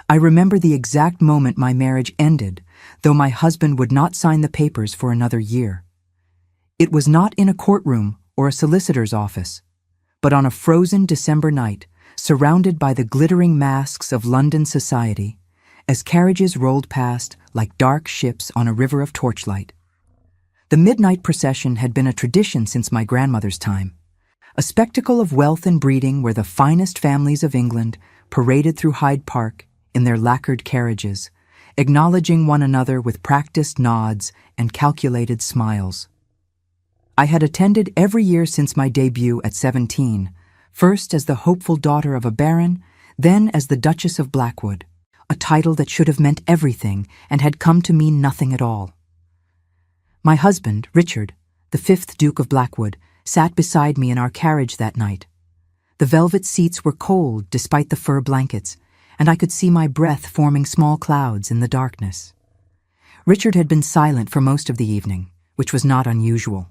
I remember the exact moment my marriage ended, though my husband would not sign the papers for another year. It was not in a courtroom or a solicitor's office, but on a frozen December night, surrounded by the glittering masks of London society, as carriages rolled past like dark ships on a river of torchlight. The midnight procession had been a tradition since my grandmother's time, a spectacle of wealth and breeding where the finest families of England paraded through Hyde Park in their lacquered carriages, acknowledging one another with practiced nods and calculated smiles. I had attended every year since my debut at 17, first as the hopeful daughter of a baron, then as the Duchess of Blackwood, a title that should have meant everything and had come to mean nothing at all. My husband, Richard, the 5th Duke of Blackwood, sat beside me in our carriage that night. The velvet seats were cold despite the fur blankets, and I could see my breath forming small clouds in the darkness. Richard had been silent for most of the evening, which was not unusual.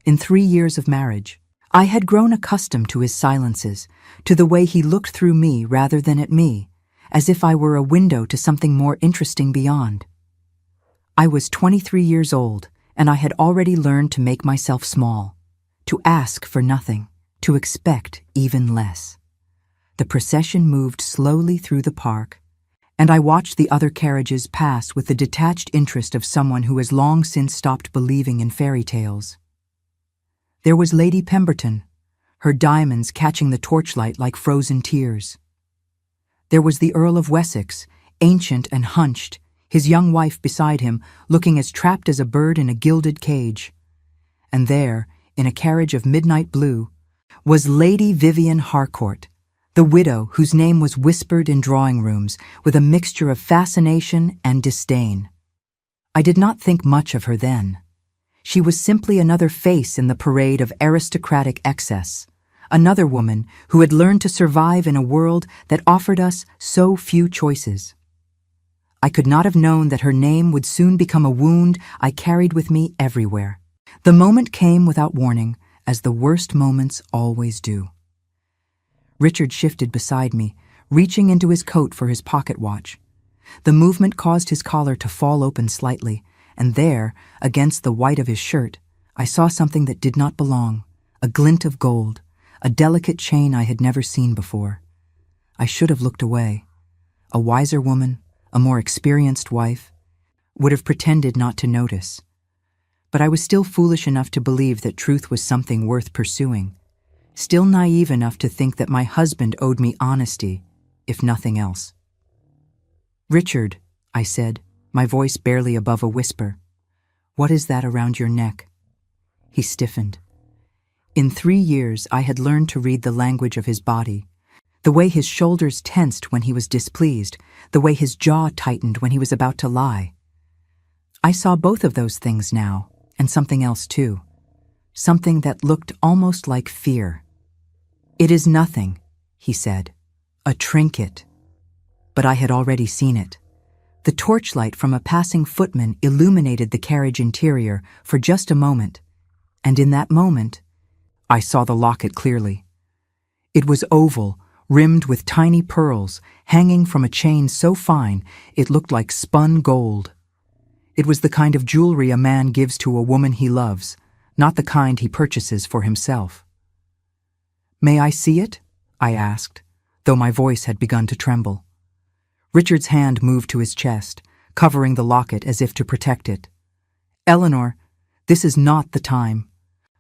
In 3 years of marriage, I had grown accustomed to his silences, to the way he looked through me rather than at me, as if I were a window to something more interesting beyond. I was 23 years old, and I had already learned to make myself small, to ask for nothing, to expect even less. The procession moved slowly through the park, and I watched the other carriages pass with the detached interest of someone who has long since stopped believing in fairy tales. There was Lady Pemberton, her diamonds catching the torchlight like frozen tears. There was the Earl of Wessex, ancient and hunched, his young wife beside him, looking as trapped as a bird in a gilded cage. And there, in a carriage of midnight blue, was Lady Vivian Harcourt, the widow whose name was whispered in drawing rooms with a mixture of fascination and disdain. I did not think much of her then. She was simply another face in the parade of aristocratic excess, another woman who had learned to survive in a world that offered us so few choices. I could not have known that her name would soon become a wound I carried with me everywhere. The moment came without warning, as the worst moments always do. Richard shifted beside me, reaching into his coat for his pocket watch. The movement caused his collar to fall open slightly, and there, against the white of his shirt, I saw something that did not belong, a glint of gold, a delicate chain I had never seen before. I should have looked away. A wiser woman, a more experienced wife, would have pretended not to notice. But I was still foolish enough to believe that truth was something worth pursuing, still naive enough to think that my husband owed me honesty, if nothing else. "Richard," I said, my voice barely above a whisper, "what is that around your neck?" He stiffened. In 3 years, I had learned to read the language of his body, the way his shoulders tensed when he was displeased, the way his jaw tightened when he was about to lie. I saw both of those things now, and something else too, something that looked almost like fear. "It is nothing," he said, "a trinket." But I had already seen it. The torchlight from a passing footman illuminated the carriage interior for just a moment, and in that moment, I saw the locket clearly. It was oval, rimmed with tiny pearls, hanging from a chain so fine it looked like spun gold. It was the kind of jewelry a man gives to a woman he loves, not the kind he purchases for himself. "May I see it?" I asked, though my voice had begun to tremble. Richard's hand moved to his chest, covering the locket as if to protect it. "Eleanor, this is not the time."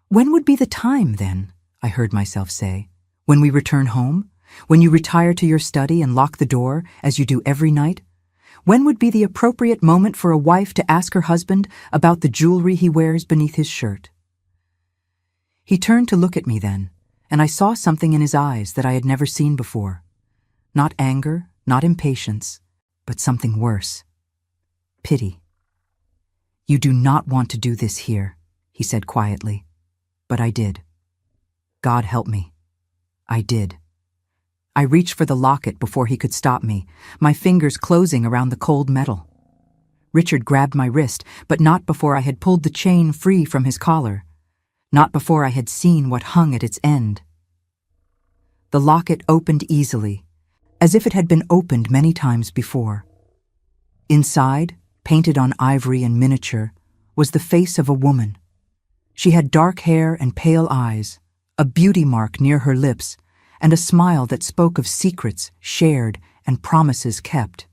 "When would be the time, then?" I heard myself say. "When we return home? When you retire to your study and lock the door, as you do every night? When would be the appropriate moment for a wife to ask her husband about the jewelry he wears beneath his shirt?" He turned to look at me then, and I saw something in his eyes that I had never seen before. Not anger, not impatience, but something worse. Pity. "You do not want to do this here," he said quietly. But I did. God help me. I did. I reached for the locket before he could stop me, my fingers closing around the cold metal. Richard grabbed my wrist, but not before I had pulled the chain free from his collar, not before I had seen what hung at its end. The locket opened easily, as if it had been opened many times before. Inside, painted on ivory and miniature, was the face of a woman. She had dark hair and pale eyes, a beauty mark near her lips, and a smile that spoke of secrets shared and promises kept.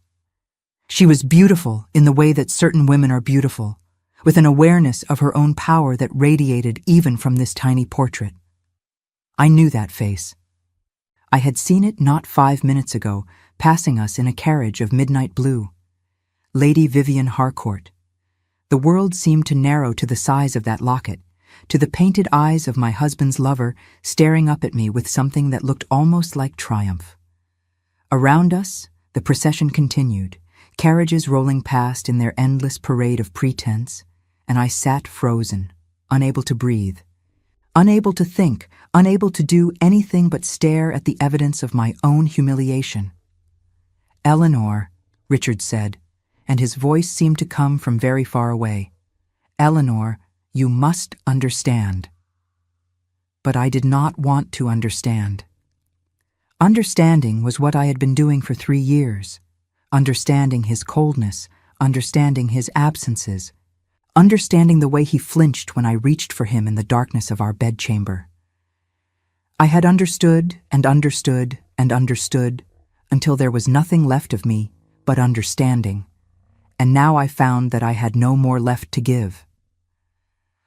She was beautiful in the way that certain women are beautiful, with an awareness of her own power that radiated even from this tiny portrait. I knew that face. I had seen it not 5 minutes ago, passing us in a carriage of midnight blue. Lady Vivian Harcourt. The world seemed to narrow to the size of that locket, to the painted eyes of my husband's lover staring up at me with something that looked almost like triumph. Around us, the procession continued, carriages rolling past in their endless parade of pretense, and I sat frozen, unable to breathe, unable to think, unable to do anything but stare at the evidence of my own humiliation. "Eleanor," Richard said, and his voice seemed to come from very far away. "Eleanor, you must understand." But I did not want to understand. Understanding was what I had been doing for 3 years. Understanding his coldness, understanding his absences, understanding the way he flinched when I reached for him in the darkness of our bedchamber. I had understood and understood and understood until there was nothing left of me but understanding, and now I found that I had no more left to give.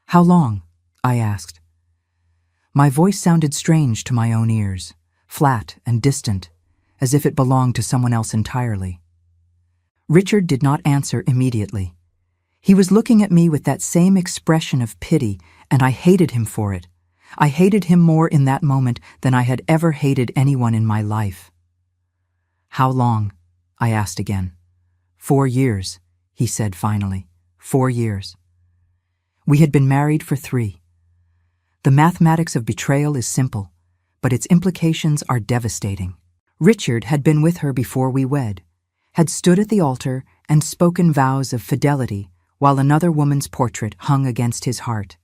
"How long?" I asked. My voice sounded strange to my own ears, flat and distant, as if it belonged to someone else entirely. Richard did not answer immediately. He was looking at me with that same expression of pity, and I hated him for it. I hated him more in that moment than I had ever hated anyone in my life. "How long?" I asked again. 4 years, he said finally. 4 years. We had been married for 3. The mathematics of betrayal is simple, but its implications are devastating. Richard had been with her before we wed, had stood at the altar and spoken vows of fidelity while another woman's portrait hung against his heart.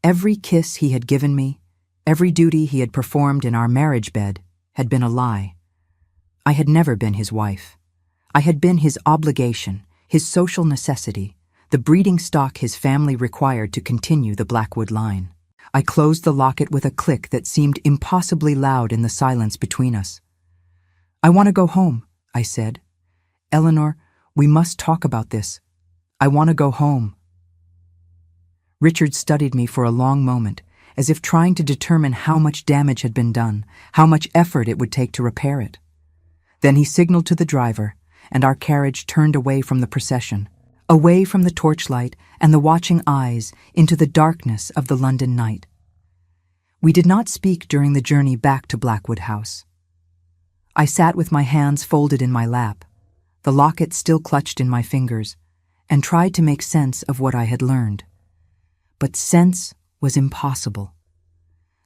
Every kiss he had given me, every duty he had performed in our marriage bed, had been a lie. I had never been his wife. I had been his obligation, his social necessity, the breeding stock his family required to continue the Blackwood line. I closed the locket with a click that seemed impossibly loud in the silence between us. "I want to go home," I said. "Eleanor, we must talk about this. I want to go home." Richard studied me for a long moment, as if trying to determine how much damage had been done, how much effort it would take to repair it. Then he signaled to the driver, and our carriage turned away from the procession, away from the torchlight and the watching eyes into the darkness of the London night. We did not speak during the journey back to Blackwood House. I sat with my hands folded in my lap, the locket still clutched in my fingers, and tried to make sense of what I had learned. But sense was impossible.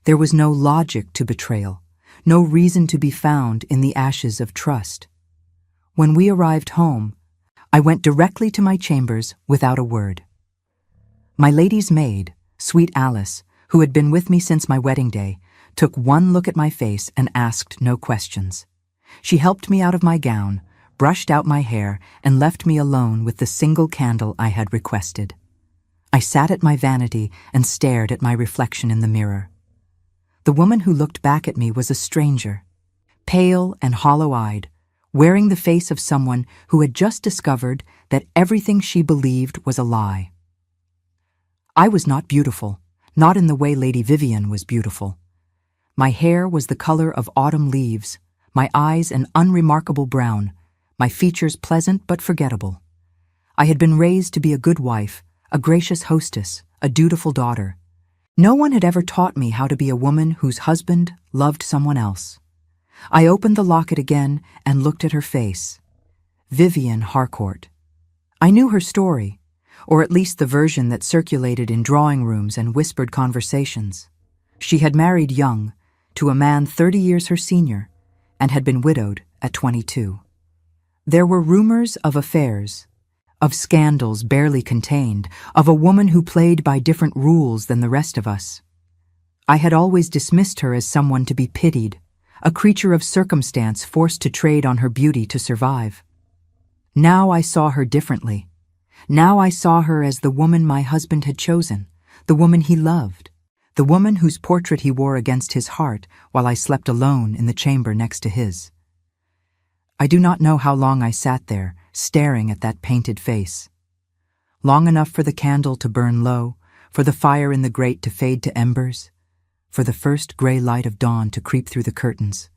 There was no logic to betrayal, no reason to be found in the ashes of trust. When we arrived home, I went directly to my chambers without a word. My lady's maid, sweet Alice, who had been with me since my wedding day, took one look at my face and asked no questions. She helped me out of my gown, brushed out my hair, and left me alone with the single candle I had requested. I sat at my vanity and stared at my reflection in the mirror. The woman who looked back at me was a stranger, pale and hollow-eyed, wearing the face of someone who had just discovered that everything she believed was a lie. I was not beautiful, not in the way Lady Vivian was beautiful. My hair was the color of autumn leaves, my eyes an unremarkable brown, my features pleasant but forgettable. I had been raised to be a good wife, a gracious hostess, a dutiful daughter. No one had ever taught me how to be a woman whose husband loved someone else. I opened the locket again and looked at her face. Vivian Harcourt. I knew her story, or at least the version that circulated in drawing rooms and whispered conversations. She had married young, to a man 30 years her senior, and had been widowed at 22. There were rumors of affairs, of scandals barely contained, of a woman who played by different rules than the rest of us. I had always dismissed her as someone to be pitied, a creature of circumstance forced to trade on her beauty to survive. Now I saw her differently. Now I saw her as the woman my husband had chosen, the woman he loved, the woman whose portrait he wore against his heart while I slept alone in the chamber next to his. I do not know how long I sat there, staring at that painted face. Long enough for the candle to burn low, for the fire in the grate to fade to embers, for the first gray light of dawn to creep through the curtains.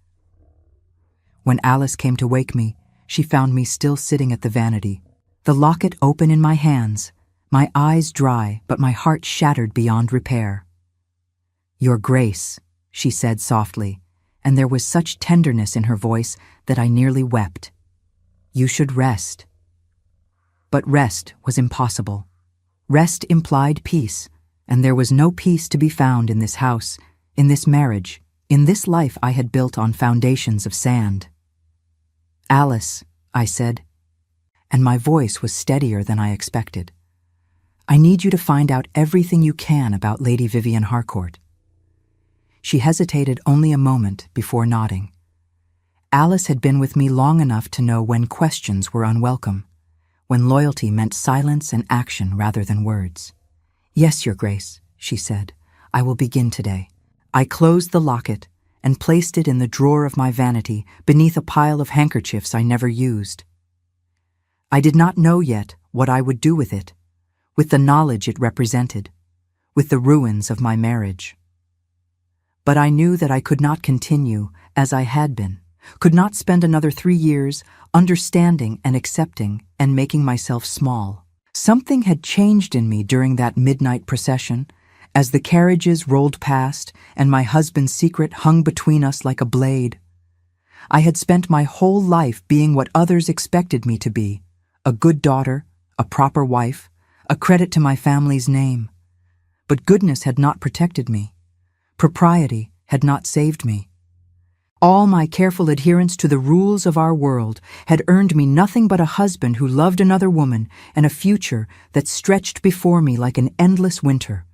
When Alice came to wake me, she found me still sitting at the vanity, the locket open in my hands, my eyes dry but my heart shattered beyond repair. "Your Grace," she said softly, and there was such tenderness in her voice that I nearly wept. "You should rest." But rest was impossible. Rest implied peace, and there was no peace to be found in this house, in this marriage, in this life I had built on foundations of sand. "Alice," I said, and my voice was steadier than I expected. "I need you to find out everything you can about Lady Vivian Harcourt." She hesitated only a moment before nodding. Alice had been with me long enough to know when questions were unwelcome, when loyalty meant silence and action rather than words. "Yes, Your Grace," she said, "I will begin today." I closed the locket and placed it in the drawer of my vanity beneath a pile of handkerchiefs I never used. I did not know yet what I would do with it, with the knowledge it represented, with the ruins of my marriage. But I knew that I could not continue as I had been, could not spend another 3 years understanding and accepting and making myself small. Something had changed in me during that midnight procession, as the carriages rolled past and my husband's secret hung between us like a blade. I had spent my whole life being what others expected me to be, a good daughter, a proper wife, a credit to my family's name. But goodness had not protected me. Propriety had not saved me. All my careful adherence to the rules of our world had earned me nothing but a husband who loved another woman and a future that stretched before me like an endless winter.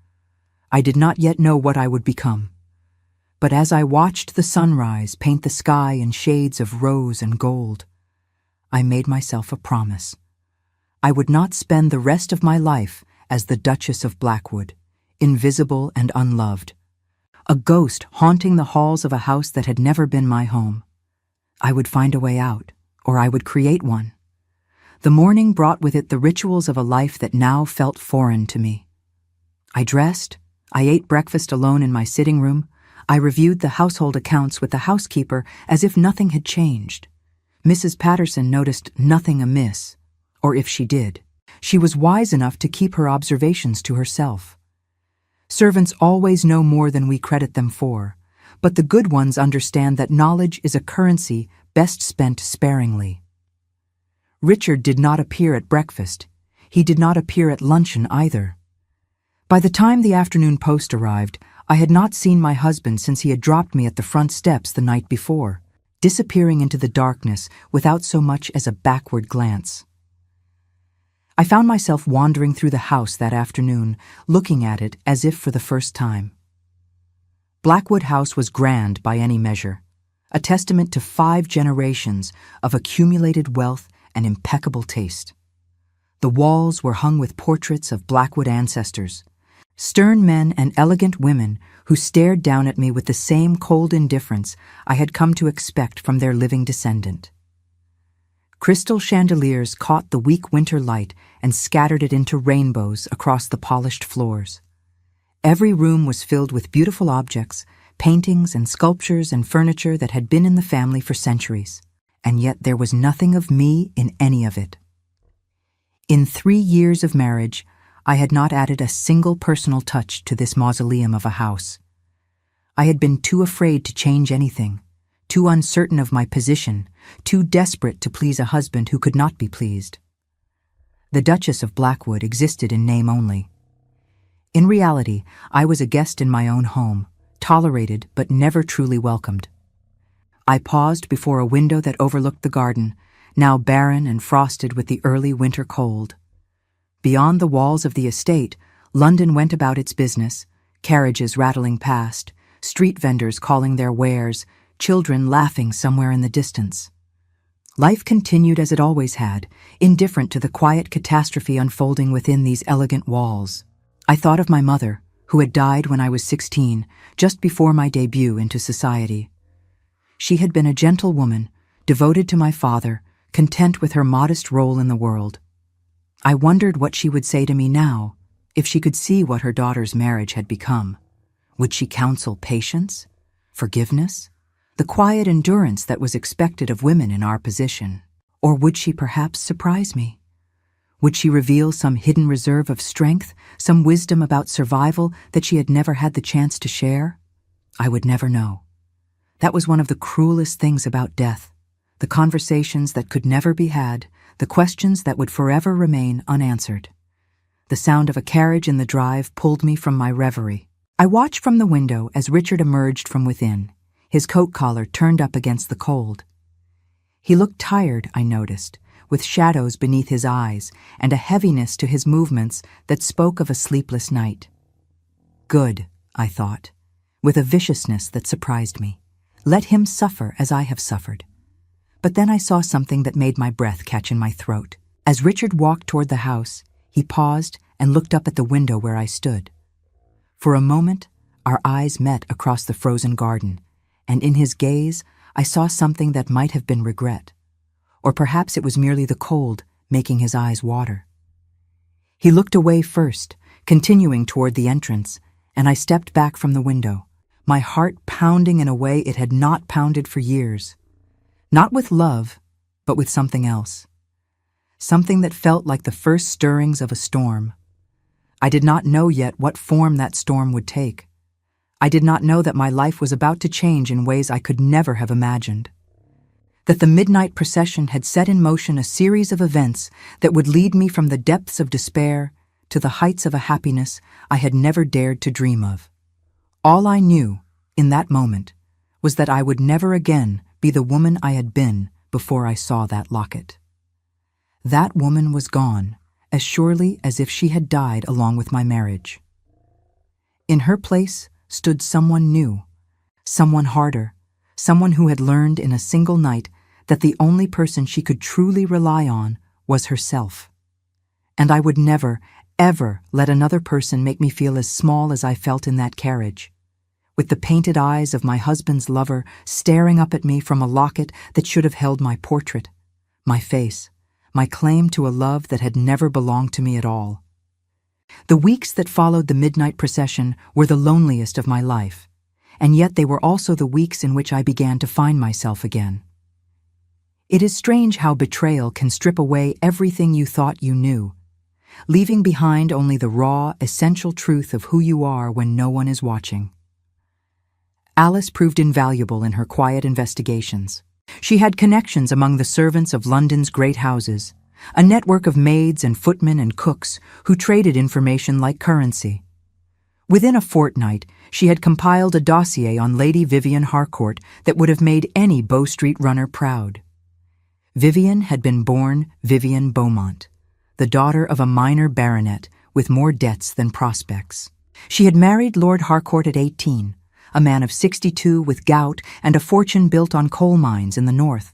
I did not yet know what I would become. But as I watched the sunrise paint the sky in shades of rose and gold, I made myself a promise. I would not spend the rest of my life as the Duchess of Blackwood, invisible and unloved, a ghost haunting the halls of a house that had never been my home. I would find a way out, or I would create one. The morning brought with it the rituals of a life that now felt foreign to me. I dressed, I ate breakfast alone in my sitting room, I reviewed the household accounts with the housekeeper as if nothing had changed. Mrs. Patterson noticed nothing amiss, or if she did, she was wise enough to keep her observations to herself. Servants always know more than we credit them for, but the good ones understand that knowledge is a currency best spent sparingly. Richard did not appear at breakfast. He did not appear at luncheon either. By the time the afternoon post arrived, I had not seen my husband since he had dropped me at the front steps the night before, disappearing into the darkness without so much as a backward glance. I found myself wandering through the house that afternoon, looking at it as if for the first time. Blackwood House was grand by any measure, a testament to 5 generations of accumulated wealth and impeccable taste. The walls were hung with portraits of Blackwood ancestors, stern men and elegant women who stared down at me with the same cold indifference I had come to expect from their living descendant. Crystal chandeliers caught the weak winter light and scattered it into rainbows across the polished floors. Every room was filled with beautiful objects, paintings and sculptures and furniture that had been in the family for centuries, and yet there was nothing of me in any of it. In 3 years of marriage, I had not added a single personal touch to this mausoleum of a house. I had been too afraid to change anything, too uncertain of my position, too desperate to please a husband who could not be pleased. The Duchess of Blackwood existed in name only. In reality, I was a guest in my own home, tolerated but never truly welcomed. I paused before a window that overlooked the garden, now barren and frosted with the early winter cold. Beyond the walls of the estate, London went about its business, carriages rattling past, street vendors calling their wares, children laughing somewhere in the distance. Life continued as it always had, indifferent to the quiet catastrophe unfolding within these elegant walls. I thought of my mother, who had died when I was 16, just before my debut into society. She had been a gentle woman, devoted to my father, content with her modest role in the world. I wondered what she would say to me now, if she could see what her daughter's marriage had become. Would she counsel patience, forgiveness, the quiet endurance that was expected of women in our position? Or would she perhaps surprise me? Would she reveal some hidden reserve of strength, some wisdom about survival that she had never had the chance to share? I would never know. That was one of the cruelest things about death, the conversations that could never be had, the questions that would forever remain unanswered. The sound of a carriage in the drive pulled me from my reverie. I watched from the window as Richard emerged from within, his coat collar turned up against the cold. He looked tired, I noticed, with shadows beneath his eyes and a heaviness to his movements that spoke of a sleepless night. Good, I thought, with a viciousness that surprised me. Let him suffer as I have suffered. But then I saw something that made my breath catch in my throat. As Richard walked toward the house, he paused and looked up at the window where I stood. For a moment, our eyes met across the frozen garden, and in his gaze, I saw something that might have been regret. Or perhaps it was merely the cold making his eyes water. He looked away first, continuing toward the entrance, and I stepped back from the window, my heart pounding in a way it had not pounded for years. Not with love, but with something else. Something that felt like the first stirrings of a storm. I did not know yet what form that storm would take. I did not know that my life was about to change in ways I could never have imagined. That the midnight procession had set in motion a series of events that would lead me from the depths of despair to the heights of a happiness I had never dared to dream of. All I knew, in that moment, was that I would never again be the woman I had been before I saw that locket. That woman was gone, as surely as if she had died along with my marriage. In her place stood someone new, someone harder, someone who had learned in a single night that the only person she could truly rely on was herself. And I would never, ever let another person make me feel as small as I felt in that carriage, with the painted eyes of my husband's lover staring up at me from a locket that should have held my portrait, my face, my claim to a love that had never belonged to me at all. The weeks that followed the midnight procession were the loneliest of my life, and yet they were also the weeks in which I began to find myself again. It is strange how betrayal can strip away everything you thought you knew, leaving behind only the raw, essential truth of who you are when no one is watching. Alice proved invaluable in her quiet investigations. She had connections among the servants of London's great houses, a network of maids and footmen and cooks who traded information like currency. Within a fortnight, she had compiled a dossier on Lady Vivian Harcourt that would have made any Bow Street runner proud. Vivian had been born Vivian Beaumont, the daughter of a minor baronet with more debts than prospects. She had married Lord Harcourt at 18, a man of 62 with gout and a fortune built on coal mines in the north.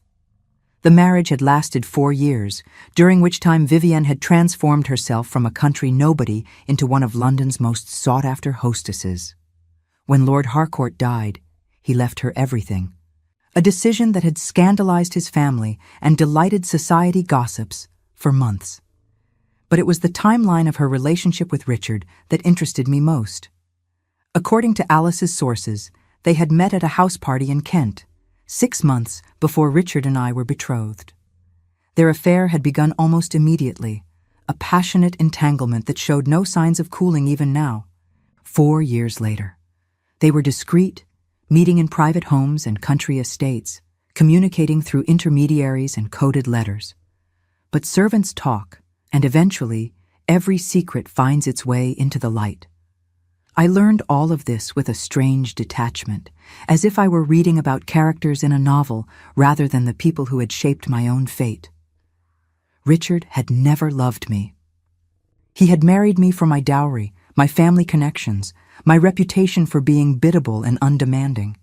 The marriage had lasted 4 years, during which time Vivian had transformed herself from a country nobody into one of London's most sought-after hostesses. When Lord Harcourt died, he left her everything, a decision that had scandalized his family and delighted society gossips for months. But it was the timeline of her relationship with Richard that interested me most. According to Alice's sources, they had met at a house party in Kent, 6 months before Richard and I were betrothed. Their affair had begun almost immediately, a passionate entanglement that showed no signs of cooling even now. 4 years later, they were discreet, meeting in private homes and country estates, communicating through intermediaries and coded letters. But servants talk, and eventually, every secret finds its way into the light. I learned all of this with a strange detachment, as if I were reading about characters in a novel rather than the people who had shaped my own fate. Richard had never loved me. He had married me for my dowry, my family connections, my reputation for being biddable and undemanding.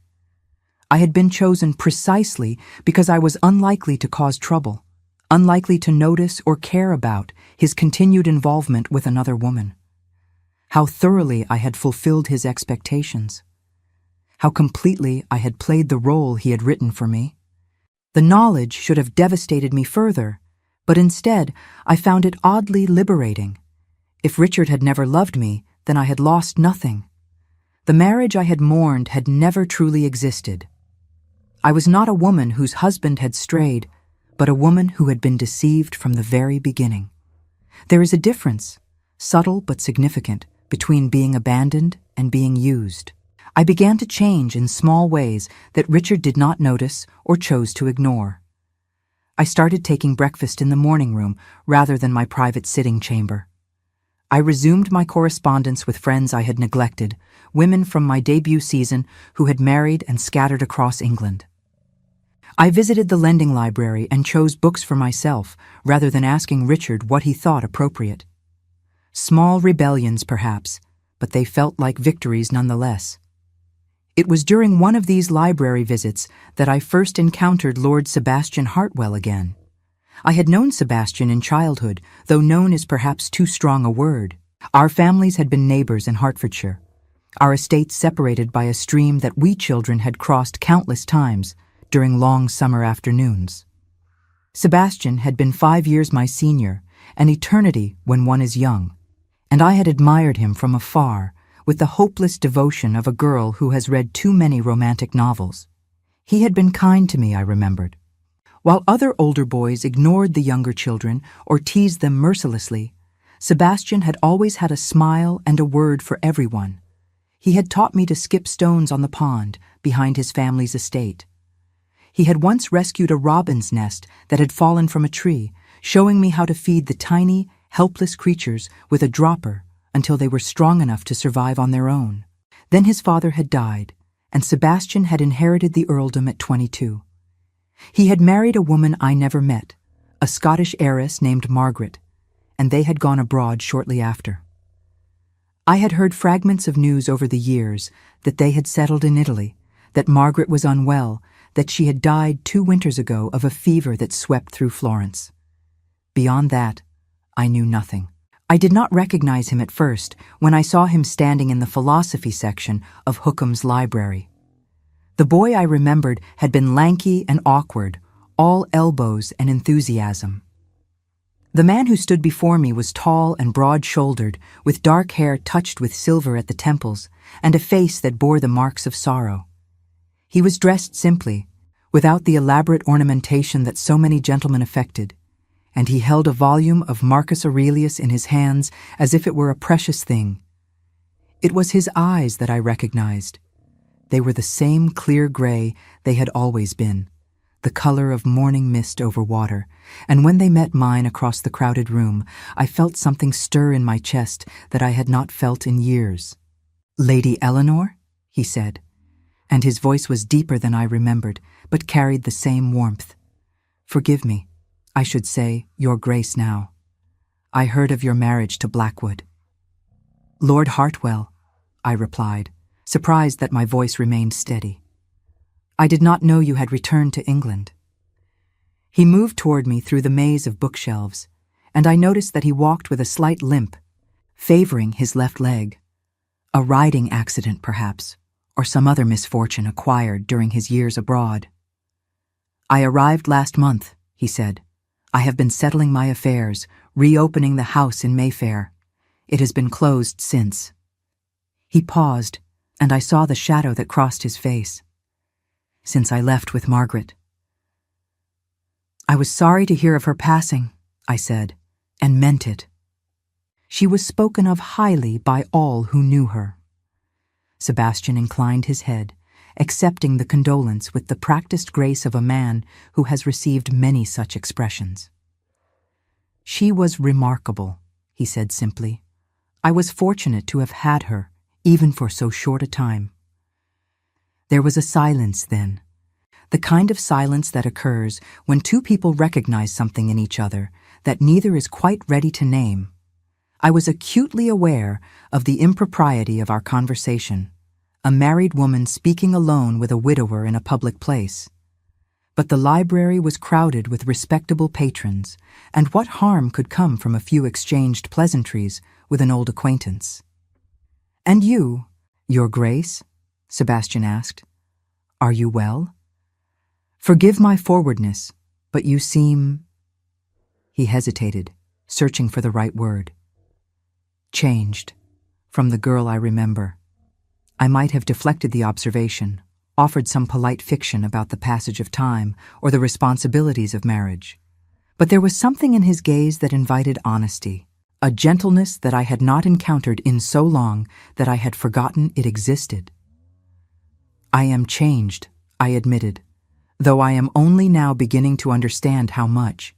I had been chosen precisely because I was unlikely to cause trouble, unlikely to notice or care about his continued involvement with another woman. How thoroughly I had fulfilled his expectations. How completely I had played the role he had written for me. The knowledge should have devastated me further, but instead I found it oddly liberating. If Richard had never loved me, then I had lost nothing. The marriage I had mourned had never truly existed. I was not a woman whose husband had strayed, but a woman who had been deceived from the very beginning. There is a difference, subtle but significant, between being abandoned and being used. I began to change in small ways that Richard did not notice or chose to ignore. I started taking breakfast in the morning room rather than my private sitting chamber. I resumed my correspondence with friends I had neglected, women from my debut season who had married and scattered across England. I visited the lending library and chose books for myself rather than asking Richard what he thought appropriate. Small rebellions, perhaps, but they felt like victories nonetheless. It was during one of these library visits that I first encountered Lord Sebastian Hartwell again. I had known Sebastian in childhood, though known is perhaps too strong a word. Our families had been neighbors in Hertfordshire, our estates separated by a stream that we children had crossed countless times during long summer afternoons. Sebastian had been 5 years my senior, an eternity when one is young, and I had admired him from afar with the hopeless devotion of a girl who has read too many romantic novels. He had been kind to me, I remembered. While other older boys ignored the younger children or teased them mercilessly, Sebastian had always had a smile and a word for everyone. He had taught me to skip stones on the pond behind his family's estate. He had once rescued a robin's nest that had fallen from a tree, showing me how to feed the tiny, helpless creatures with a dropper until they were strong enough to survive on their own. Then his father had died, and Sebastian had inherited the earldom at 22. He had married a woman I never met, a Scottish heiress named Margaret, and they had gone abroad shortly after. I had heard fragments of news over the years that they had settled in Italy, that Margaret was unwell, that she had died 2 winters ago of a fever that swept through Florence. Beyond that, I knew nothing. I did not recognize him at first when I saw him standing in the philosophy section of Hookham's library. The boy I remembered had been lanky and awkward, all elbows and enthusiasm. The man who stood before me was tall and broad-shouldered, with dark hair touched with silver at the temples, and a face that bore the marks of sorrow. He was dressed simply, without the elaborate ornamentation that so many gentlemen affected, and he held a volume of Marcus Aurelius in his hands as if it were a precious thing. It was his eyes that I recognized. They were the same clear gray they had always been, the color of morning mist over water, and when they met mine across the crowded room, I felt something stir in my chest that I had not felt in years. "Lady Eleanor?" he said, and his voice was deeper than I remembered, but carried the same warmth. "Forgive me. I should say, Your Grace now. I heard of your marriage to Blackwood." "Lord Hartwell," I replied, surprised that my voice remained steady. "I did not know you had returned to England." He moved toward me through the maze of bookshelves, and I noticed that he walked with a slight limp, favoring his left leg. A riding accident, perhaps, or some other misfortune acquired during his years abroad. "I arrived last month," he said. "I have been settling my affairs, reopening the house in Mayfair. It has been closed since." He paused, and I saw the shadow that crossed his face. "Since I left with Margaret." "I was sorry to hear of her passing," I said, and meant it. She was spoken of highly by all who knew her. Sebastian inclined his head, accepting the condolence with the practiced grace of a man who has received many such expressions. "She was remarkable," he said simply. "I was fortunate to have had her, even for so short a time." There was a silence then, the kind of silence that occurs when 2 people recognize something in each other that neither is quite ready to name. I was acutely aware of the impropriety of our conversation. a married woman speaking alone with a widower in a public place. But the library was crowded with respectable patrons, and what harm could come from a few exchanged pleasantries with an old acquaintance? "And you, Your Grace?" Sebastian asked. "Are you well? Forgive my forwardness, but you seem—" He hesitated, searching for the right word. "Changed, from the girl I remember." I might have deflected the observation, offered some polite fiction about the passage of time or the responsibilities of marriage. But there was something in his gaze that invited honesty, a gentleness that I had not encountered in so long that I had forgotten it existed. "I am changed," I admitted, though I am only now beginning to understand how much.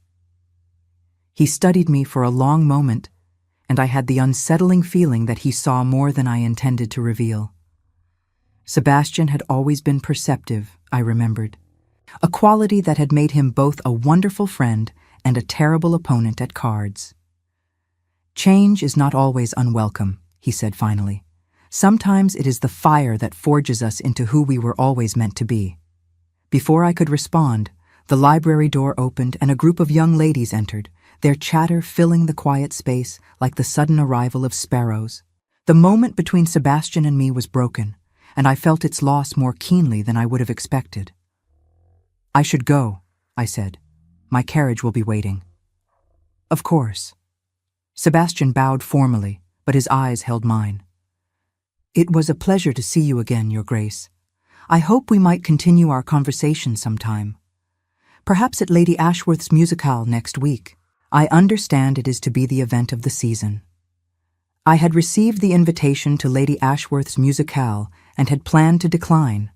He studied me for a long moment, and I had the unsettling feeling that he saw more than I intended to reveal. Sebastian had always been perceptive, I remembered, a quality that had made him both a wonderful friend and a terrible opponent at cards. "Change is not always unwelcome," he said finally. "Sometimes it is the fire that forges us into who we were always meant to be." Before I could respond, the library door opened and a group of young ladies entered, their chatter filling the quiet space like the sudden arrival of sparrows. The moment between Sebastian and me was broken, and I felt its loss more keenly than I would have expected. "I should go," I said. "My carriage will be waiting." "Of course." Sebastian bowed formally, but his eyes held mine. "It was a pleasure to see you again, Your Grace. I hope we might continue our conversation sometime. Perhaps at Lady Ashworth's musicale next week. I understand it is to be the event of the season." I had received the invitation to Lady Ashworth's musicale and had planned to decline.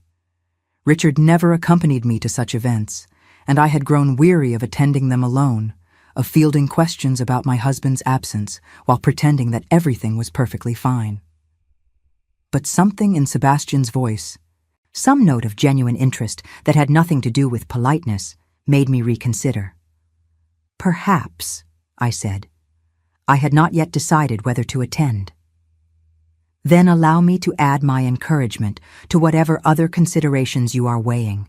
Richard never accompanied me to such events, and I had grown weary of attending them alone, of fielding questions about my husband's absence while pretending that everything was perfectly fine. But something in Sebastian's voice, some note of genuine interest that had nothing to do with politeness, made me reconsider. "Perhaps," I said. I had not yet decided whether to attend. "Then allow me to add my encouragement to whatever other considerations you are weighing.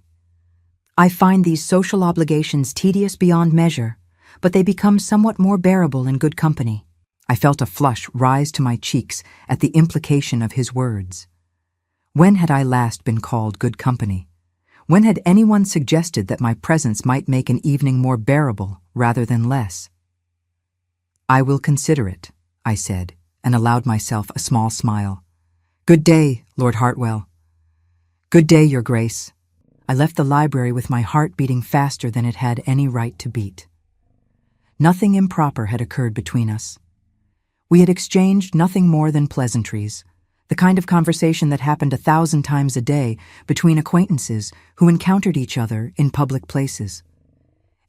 I find these social obligations tedious beyond measure, but they become somewhat more bearable in good company." I felt a flush rise to my cheeks at the implication of his words. When had I last been called good company? When had anyone suggested that my presence might make an evening more bearable rather than less? "I will consider it," I said, and allowed myself a small smile. "Good day, Lord Hartwell." "Good day, Your Grace." I left the library with my heart beating faster than it had any right to beat. Nothing improper had occurred between us. We had exchanged nothing more than pleasantries, the kind of conversation that happened 1,000 times a day between acquaintances who encountered each other in public places.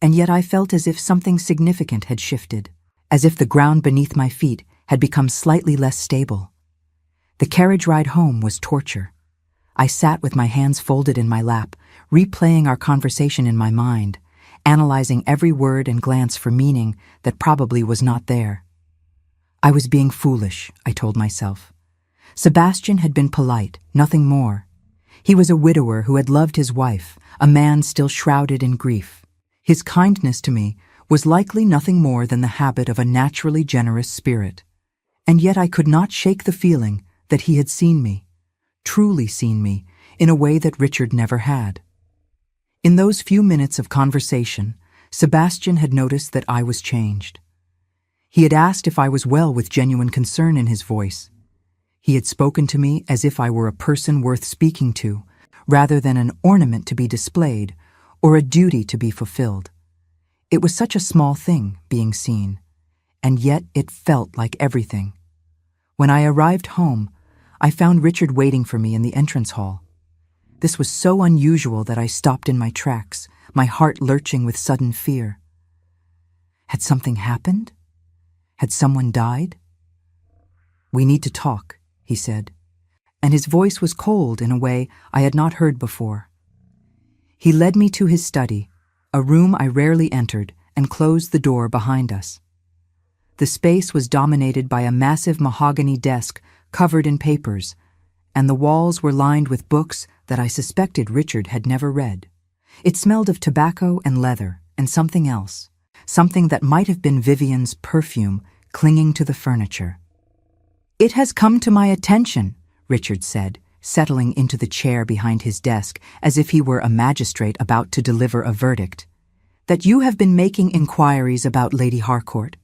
And yet I felt as if something significant had shifted, as if the ground beneath my feet had become slightly less stable. The carriage ride home was torture. I sat with my hands folded in my lap, replaying our conversation in my mind, analyzing every word and glance for meaning that probably was not there. I was being foolish, I told myself. Sebastian had been polite, nothing more. He was a widower who had loved his wife, a man still shrouded in grief. His kindness to me was likely nothing more than the habit of a naturally generous spirit. And yet I could not shake the feeling that he had seen me, truly seen me, in a way that Richard never had. In those few minutes of conversation, Sebastian had noticed that I was changed. He had asked if I was well with genuine concern in his voice. He had spoken to me as if I were a person worth speaking to, rather than an ornament to be displayed or a duty to be fulfilled. It was such a small thing, being seen, and yet it felt like everything. When I arrived home, I found Richard waiting for me in the entrance hall. This was so unusual that I stopped in my tracks, my heart lurching with sudden fear. Had something happened? Had someone died? "We need to talk," he said, and his voice was cold in a way I had not heard before. He led me to his study, a room I rarely entered, and closed the door behind us. The space was dominated by a massive mahogany desk covered in papers, and the walls were lined with books that I suspected Richard had never read. It smelled of tobacco and leather and something else, something that might have been Vivian's perfume clinging to the furniture. "It has come to my attention," Richard said, settling into the chair behind his desk as if he were a magistrate about to deliver a verdict, "that you have been making inquiries about Lady Harcourt."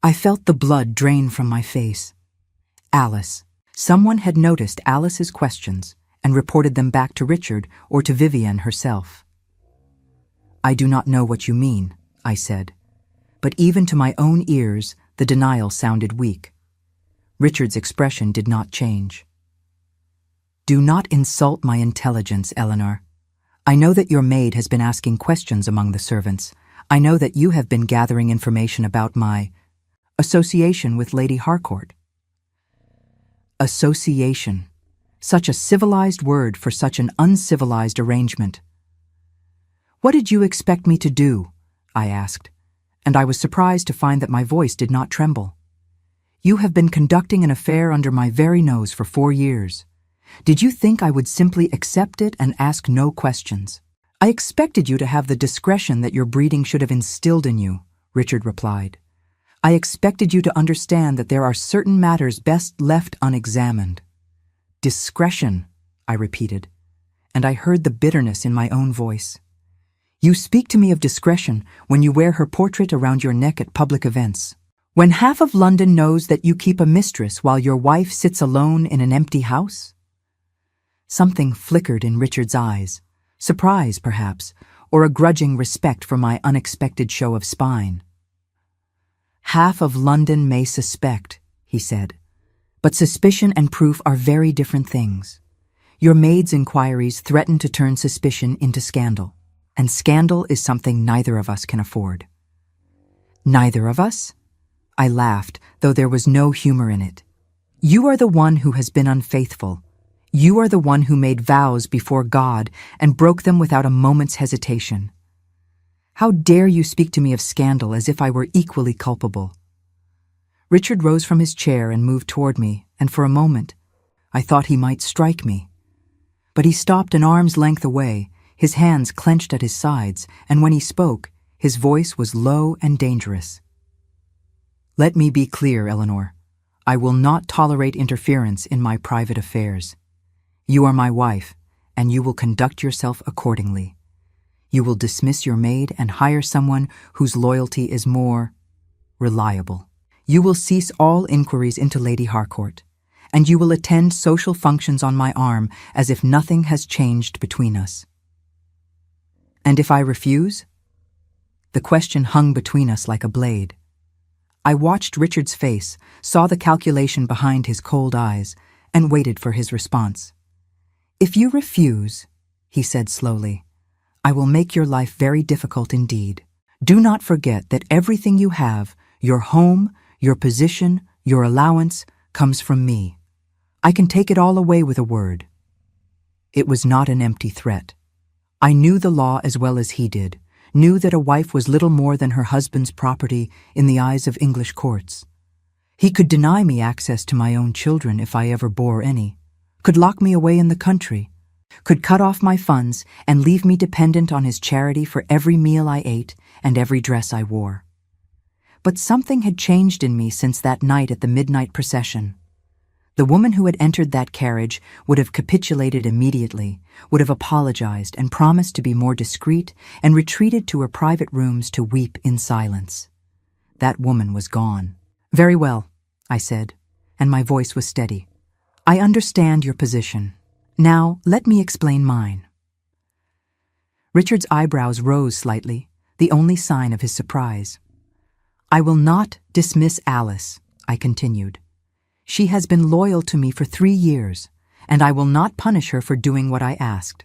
I felt the blood drain from my face. Alice. Someone had noticed Alice's questions and reported them back to Richard or to Vivian herself. "I do not know what you mean," I said, but even to my own ears the denial sounded weak. Richard's expression did not change. "Do not insult my intelligence, Eleanor. I know that your maid has been asking questions among the servants. I know that you have been gathering information about my association with Lady Harcourt." Association. Such a civilized word for such an uncivilized arrangement. "What did you expect me to do?" I asked, and I was surprised to find that my voice did not tremble. "You have been conducting an affair under my very nose for 4 years. Did you think I would simply accept it and ask no questions?" "I expected you to have the discretion that your breeding should have instilled in you," Richard replied. "I expected you to understand that there are certain matters best left unexamined." "Discretion," I repeated, and I heard the bitterness in my own voice. "You speak to me of discretion when you wear her portrait around your neck at public events. When half of London knows that you keep a mistress while your wife sits alone in an empty house?" Something flickered in Richard's eyes, surprise perhaps, or a grudging respect for my unexpected show of spine. "Half of London may suspect," he said, "but suspicion and proof are very different things. Your maid's inquiries threaten to turn suspicion into scandal, and scandal is something neither of us can afford." "Neither of us?" I laughed, though there was no humor in it. "You are the one who has been unfaithful. You are the one who made vows before God and broke them without a moment's hesitation. How dare you speak to me of scandal as if I were equally culpable?" Richard rose from his chair and moved toward me, and for a moment I thought he might strike me. But he stopped an arm's length away, his hands clenched at his sides, and when he spoke, his voice was low and dangerous. "Let me be clear, Eleanor. I will not tolerate interference in my private affairs. You are my wife, and you will conduct yourself accordingly. You will dismiss your maid and hire someone whose loyalty is more reliable. You will cease all inquiries into Lady Harcourt, and you will attend social functions on my arm as if nothing has changed between us." "And if I refuse?" The question hung between us like a blade. I watched Richard's face, saw the calculation behind his cold eyes, and waited for his response. "If you refuse," he said slowly, "I will make your life very difficult indeed. Do not forget that everything you have, your home, your position, your allowance, comes from me. I can take it all away with a word." It was not an empty threat. I knew the law as well as he did, knew that a wife was little more than her husband's property in the eyes of English courts. He could deny me access to my own children if I ever bore any, could lock me away in the country, could cut off my funds and leave me dependent on his charity for every meal I ate and every dress I wore. But something had changed in me since that night at the midnight procession. The woman who had entered that carriage would have capitulated immediately, would have apologized and promised to be more discreet and retreated to her private rooms to weep in silence. That woman was gone. "Very well," I said, and my voice was steady. "I understand your position. Now, let me explain mine." Richard's eyebrows rose slightly, the only sign of his surprise. "I will not dismiss Alice," I continued. "She has been loyal to me for 3 years, and I will not punish her for doing what I asked.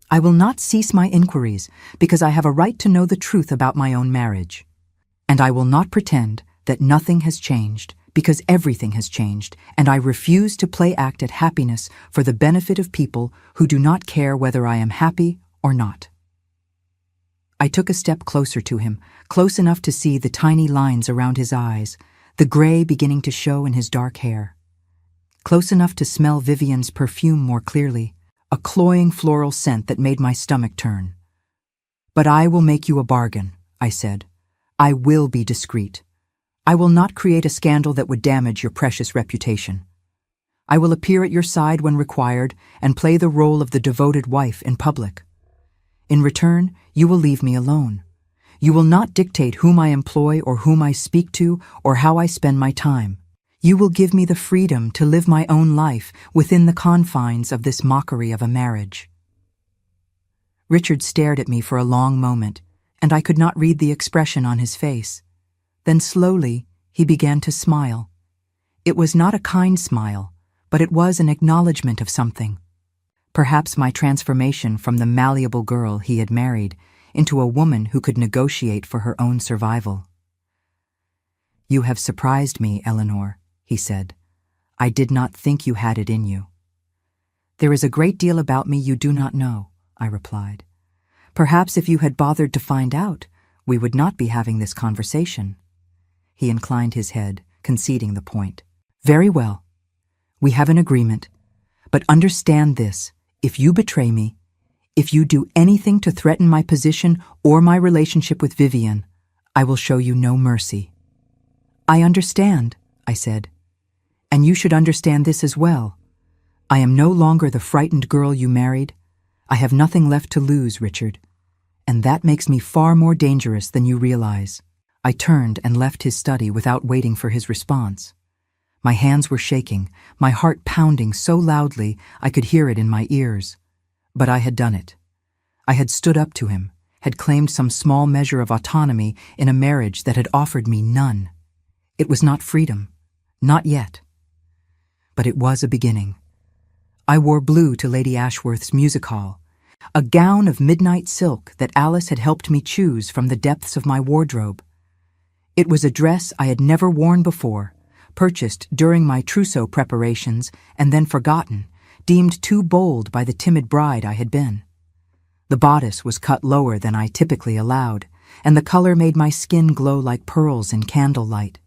I will not cease my inquiries because I have a right to know the truth about my own marriage. And I will not pretend that nothing has changed because everything has changed, and I refuse to play act at happiness for the benefit of people who do not care whether I am happy or not." I took a step closer to him, close enough to see the tiny lines around his eyes, the gray beginning to show in his dark hair. close enough to smell Vivian's perfume more clearly, a cloying floral scent that made my stomach turn. "But I will make you a bargain," I said. "I will be discreet. I will not create a scandal that would damage your precious reputation. I will appear at your side when required and play the role of the devoted wife in public. In return, you will leave me alone. You will not dictate whom I employ or whom I speak to or how I spend my time. You will give me the freedom to live my own life within the confines of this mockery of a marriage." Richard stared at me for a long moment, and I could not read the expression on his face. Then slowly, he began to smile. It was not a kind smile, but it was an acknowledgement of something. Perhaps my transformation from the malleable girl he had married into a woman who could negotiate for her own survival. "You have surprised me, Eleanor," he said. "I did not think you had it in you." "There is a great deal about me you do not know," I replied. "Perhaps if you had bothered to find out, we would not be having this conversation." He inclined his head, conceding the point. "Very well. We have an agreement. But understand this, if you betray me, if you do anything to threaten my position or my relationship with Vivian, I will show you no mercy." "I understand," I said. "And you should understand this as well. I am no longer the frightened girl you married. I have nothing left to lose, Richard. And that makes me far more dangerous than you realize." I turned and left his study without waiting for his response. My hands were shaking, my heart pounding so loudly I could hear it in my ears. But I had done it. I had stood up to him, had claimed some small measure of autonomy in a marriage that had offered me none. It was not freedom, not yet. But it was a beginning. I wore blue to Lady Ashworth's music hall, a gown of midnight silk that Alice had helped me choose from the depths of my wardrobe. It was a dress I had never worn before, purchased during my trousseau preparations and then forgotten, deemed too bold by the timid bride I had been. The bodice was cut lower than I typically allowed, and the color made my skin glow like pearls in candlelight.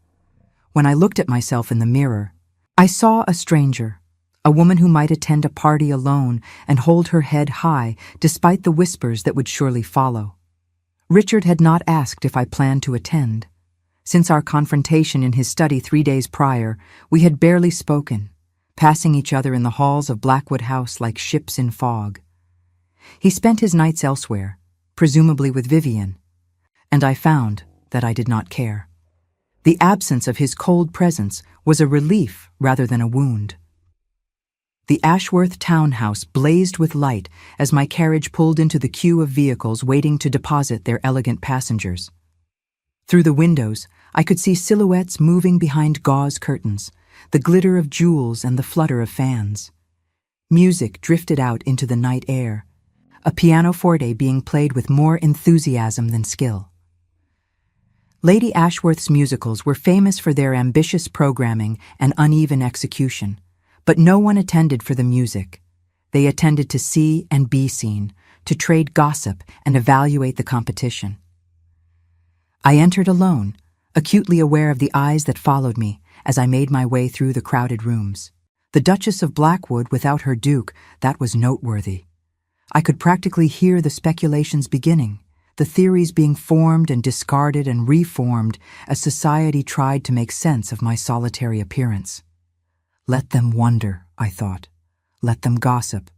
When I looked at myself in the mirror, I saw a stranger, a woman who might attend a party alone and hold her head high despite the whispers that would surely follow. Richard had not asked if I planned to attend. Since our confrontation in his study 3 days prior, we had barely spoken, passing each other in the halls of Blackwood House like ships in fog. He spent his nights elsewhere, presumably with Vivian, and I found that I did not care. The absence of his cold presence was a relief rather than a wound. The Ashworth townhouse blazed with light as my carriage pulled into the queue of vehicles waiting to deposit their elegant passengers. Through the windows, I could see silhouettes moving behind gauze curtains, the glitter of jewels and the flutter of fans. Music drifted out into the night air, a pianoforte being played with more enthusiasm than skill. Lady Ashworth's musicals were famous for their ambitious programming and uneven execution, but no one attended for the music. They attended to see and be seen, to trade gossip and evaluate the competition. I entered alone, acutely aware of the eyes that followed me as I made my way through the crowded rooms. The Duchess of Blackwood without her Duke, that was noteworthy. I could practically hear the speculations beginning, the theories being formed and discarded and reformed as society tried to make sense of my solitary appearance. Let them wonder, I thought. Let them gossip.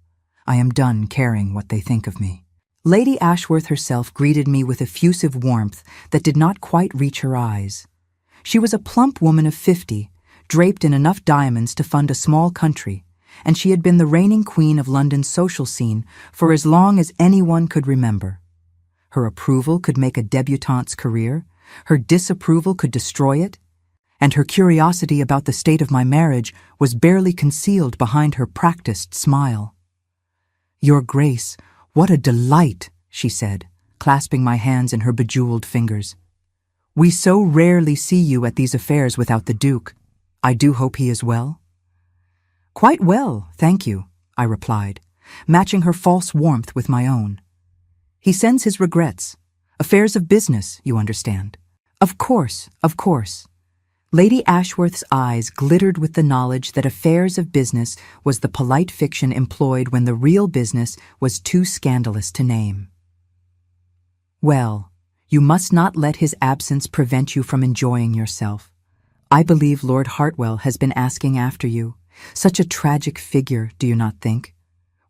I am done caring what they think of me. Lady Ashworth herself greeted me with effusive warmth that did not quite reach her eyes. She was a plump woman of 50, draped in enough diamonds to fund a small country, and she had been the reigning queen of London's social scene for as long as anyone could remember. Her approval could make a debutante's career, her disapproval could destroy it, and her curiosity about the state of my marriage was barely concealed behind her practiced smile. "Your Grace, what a delight," she said, clasping my hands in her bejeweled fingers. "We so rarely see you at these affairs without the Duke. I do hope he is well?" "Quite well, thank you," I replied, matching her false warmth with my own. "He sends his regrets. Affairs of business, you understand." Of course, of course." Lady Ashworth's eyes glittered with the knowledge that affairs of business was the polite fiction employed when the real business was too scandalous to name. Well, you must not let his absence prevent you from enjoying yourself. I believe Lord Hartwell has been asking after you. Such a tragic figure, do you not think?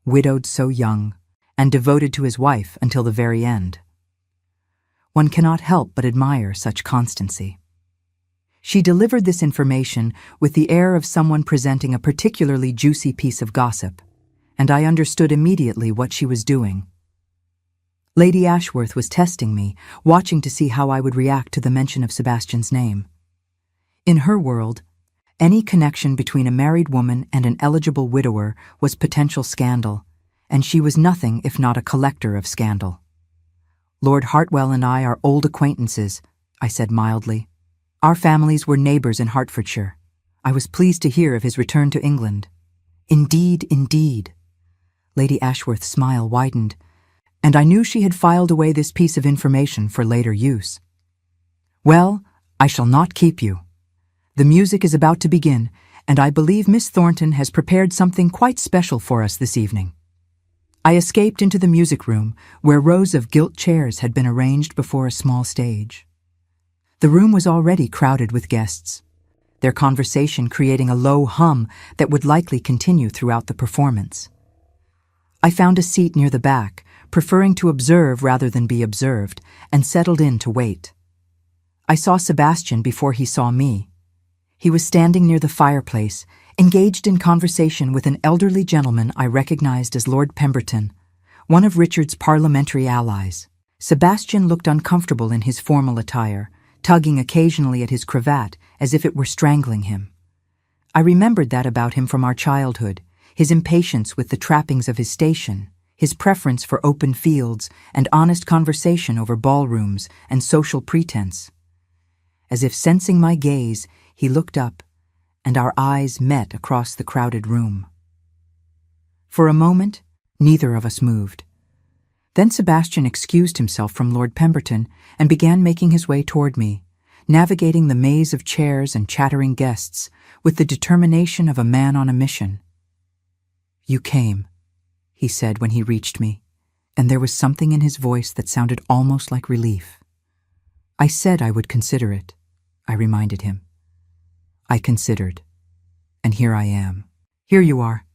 Widowed so young, and devoted to his wife until the very end. One cannot help but admire such constancy. She delivered this information with the air of someone presenting a particularly juicy piece of gossip, and I understood immediately what she was doing. Lady Ashworth was testing me, watching to see how I would react to the mention of Sebastian's name. In her world, any connection between a married woman and an eligible widower was potential scandal, and she was nothing if not a collector of scandal. Lord Hartwell and I are old acquaintances, I said mildly. Our families were neighbors in Hertfordshire. I was pleased to hear of his return to England. Indeed, indeed. Lady Ashworth's smile widened, and I knew she had filed away this piece of information for later use. Well, I shall not keep you. The music is about to begin, and I believe Miss Thornton has prepared something quite special for us this evening. I escaped into the music room, where rows of gilt chairs had been arranged before a small stage. The room was already crowded with guests, their conversation creating a low hum that would likely continue throughout the performance. I found a seat near the back, preferring to observe rather than be observed, and settled in to wait. I saw Sebastian before he saw me. He was standing near the fireplace, engaged in conversation with an elderly gentleman I recognized as Lord Pemberton, one of Richard's parliamentary allies. Sebastian looked uncomfortable in his formal attire, tugging occasionally at his cravat as if it were strangling him. I remembered that about him from our childhood, his impatience with the trappings of his station, his preference for open fields and honest conversation over ballrooms and social pretense. As if sensing my gaze, he looked up, and our eyes met across the crowded room. For a moment, neither of us moved. Then Sebastian excused himself from Lord Pemberton and began making his way toward me, navigating the maze of chairs and chattering guests with the determination of a man on a mission. "You came," he said when he reached me, and there was something in his voice that sounded almost like relief. "I said I would consider it," I reminded him. "I considered, and here I am. Here you are."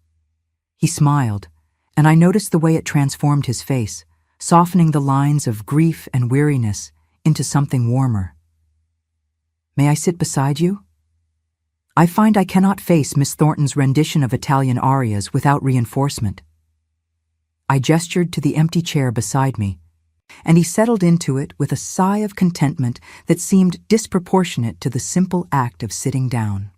He smiled, and I noticed the way it transformed his face, softening the lines of grief and weariness into something warmer. "May I sit beside you? I find I cannot face Miss Thornton's rendition of Italian arias without reinforcement." I gestured to the empty chair beside me, and he settled into it with a sigh of contentment that seemed disproportionate to the simple act of sitting down.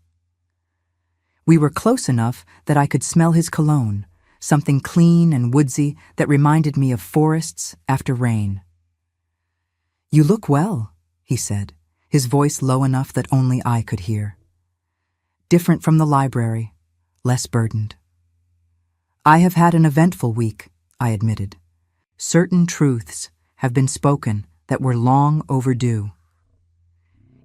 We were close enough that I could smell his cologne, something clean and woodsy that reminded me of forests after rain. "You look well," he said, his voice low enough that only I could hear. "Different from the library, less burdened." "I have had an eventful week," I admitted. "Certain truths have been spoken that were long overdue."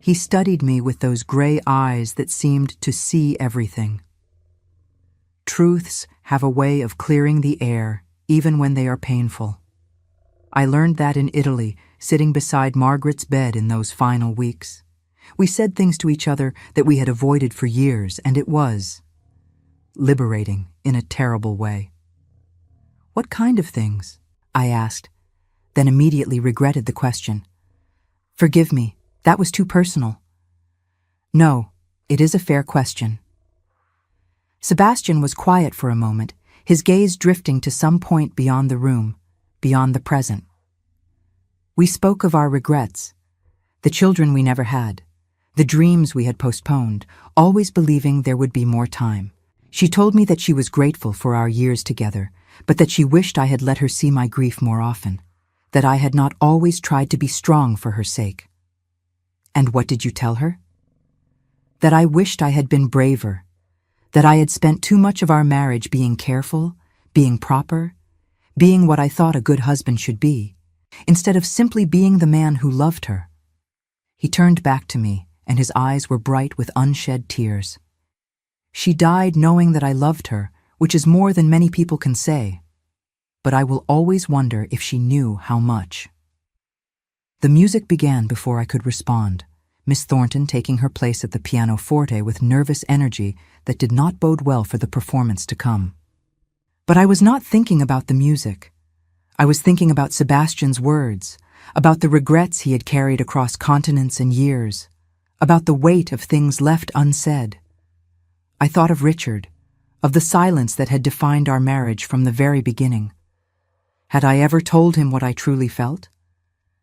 He studied me with those gray eyes that seemed to see everything. Truths have a way of clearing the air, even when they are painful. I learned that in Italy, sitting beside Margaret's bed in those final weeks. We said things to each other that we had avoided for years, and it was liberating in a terrible way. "What kind of things?" I asked, then immediately regretted the question. "Forgive me, that was too personal." "No, it is a fair question." Sebastian was quiet for a moment, his gaze drifting to some point beyond the room, beyond the present. We spoke of our regrets, the children we never had, the dreams we had postponed, always believing there would be more time. She told me that she was grateful for our years together, but that she wished I had let her see my grief more often, that I had not always tried to be strong for her sake. "And what did you tell her?" "That I wished I had been braver, that I had spent too much of our marriage being careful, being proper, being what I thought a good husband should be, instead of simply being the man who loved her." He turned back to me, and his eyes were bright with unshed tears. She died knowing that I loved her, which is more than many people can say. But I will always wonder if she knew how much. The music began before I could respond, Miss Thornton taking her place at the pianoforte with nervous energy that did not bode well for the performance to come. But I was not thinking about the music. I was thinking about Sebastian's words, about the regrets he had carried across continents and years, about the weight of things left unsaid. I thought of Richard, of the silence that had defined our marriage from the very beginning. Had I ever told him what I truly felt?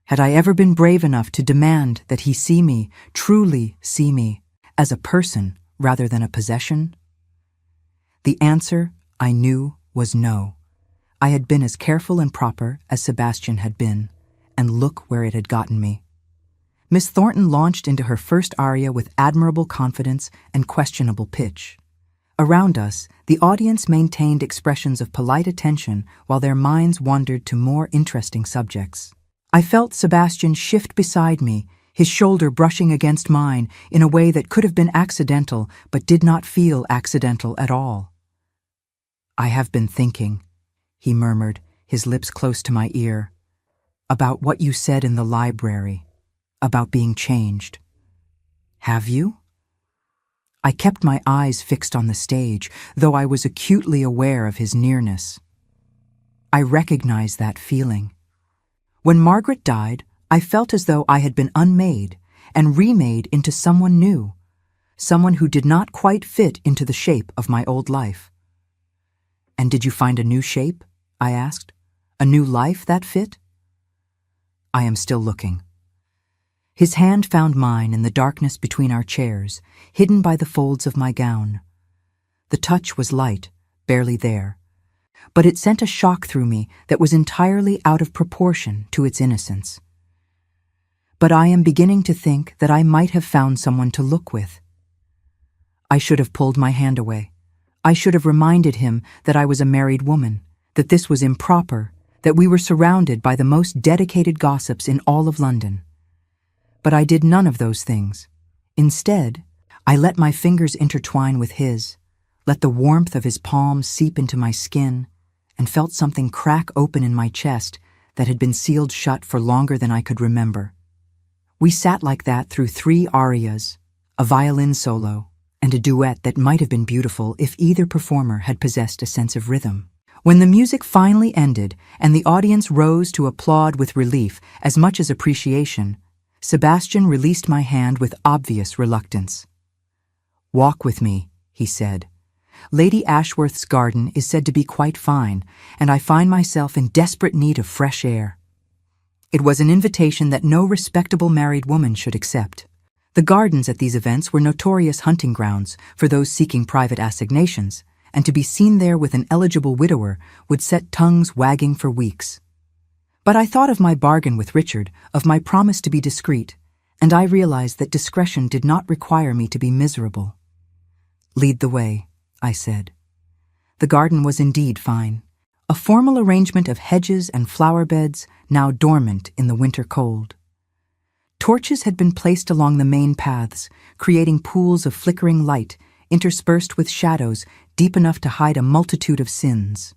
Had I ever been brave enough to demand that he see me, truly see me, as a person rather than a possession? The answer, I knew, was no. I had been as careful and proper as Sebastian had been, and look where it had gotten me. Miss Thornton launched into her first aria with admirable confidence and questionable pitch. Around us, the audience maintained expressions of polite attention while their minds wandered to more interesting subjects. I felt Sebastian shift beside me, his shoulder brushing against mine in a way that could have been accidental but did not feel accidental at all. "I have been thinking," he murmured, his lips close to my ear, "about what you said in the library, about being changed." "Have you?" I kept my eyes fixed on the stage, though I was acutely aware of his nearness. I recognized that feeling. When Margaret died, I felt as though I had been unmade and remade into someone new, someone who did not quite fit into the shape of my old life. "And did you find a new shape?" I asked. "A new life that fit?" "I am still looking." His hand found mine in the darkness between our chairs, hidden by the folds of my gown. The touch was light, barely there, but it sent a shock through me that was entirely out of proportion to its innocence. "But I am beginning to think that I might have found someone to look with." I should have pulled my hand away. I should have reminded him that I was a married woman, that this was improper, that we were surrounded by the most dedicated gossips in all of London. But I did none of those things. Instead, I let my fingers intertwine with his, let the warmth of his palm seep into my skin, and felt something crack open in my chest that had been sealed shut for longer than I could remember. We sat like that through 3 arias, a violin solo, and a duet that might have been beautiful if either performer had possessed a sense of rhythm. When the music finally ended and the audience rose to applaud with relief as much as appreciation, Sebastian released my hand with obvious reluctance. "Walk with me," he said. "Lady Ashworth's garden is said to be quite fine, and I find myself in desperate need of fresh air." It was an invitation that no respectable married woman should accept. The gardens at these events were notorious hunting grounds for those seeking private assignations, and to be seen there with an eligible widower would set tongues wagging for weeks. But I thought of my bargain with Richard, of my promise to be discreet, and I realized that discretion did not require me to be miserable. "Lead the way," I said. The garden was indeed fine, a formal arrangement of hedges and flower beds now dormant in the winter cold. Torches had been placed along the main paths, creating pools of flickering light interspersed with shadows deep enough to hide a multitude of sins.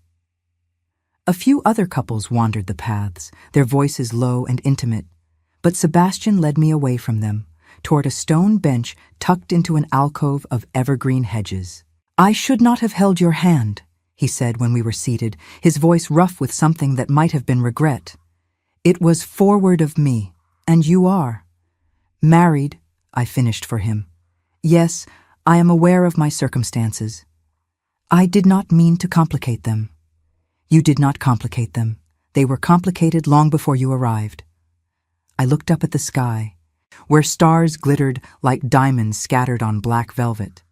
A few other couples wandered the paths, their voices low and intimate, but Sebastian led me away from them, toward a stone bench tucked into an alcove of evergreen hedges. "I should not have held your hand," he said when we were seated, his voice rough with something that might have been regret. "It was forward of me, and you are." "Married," I finished for him. "Yes, I am aware of my circumstances. I did not mean to complicate them." "You did not complicate them. They were complicated long before you arrived." I looked up at the sky, where stars glittered like diamonds scattered on black velvet.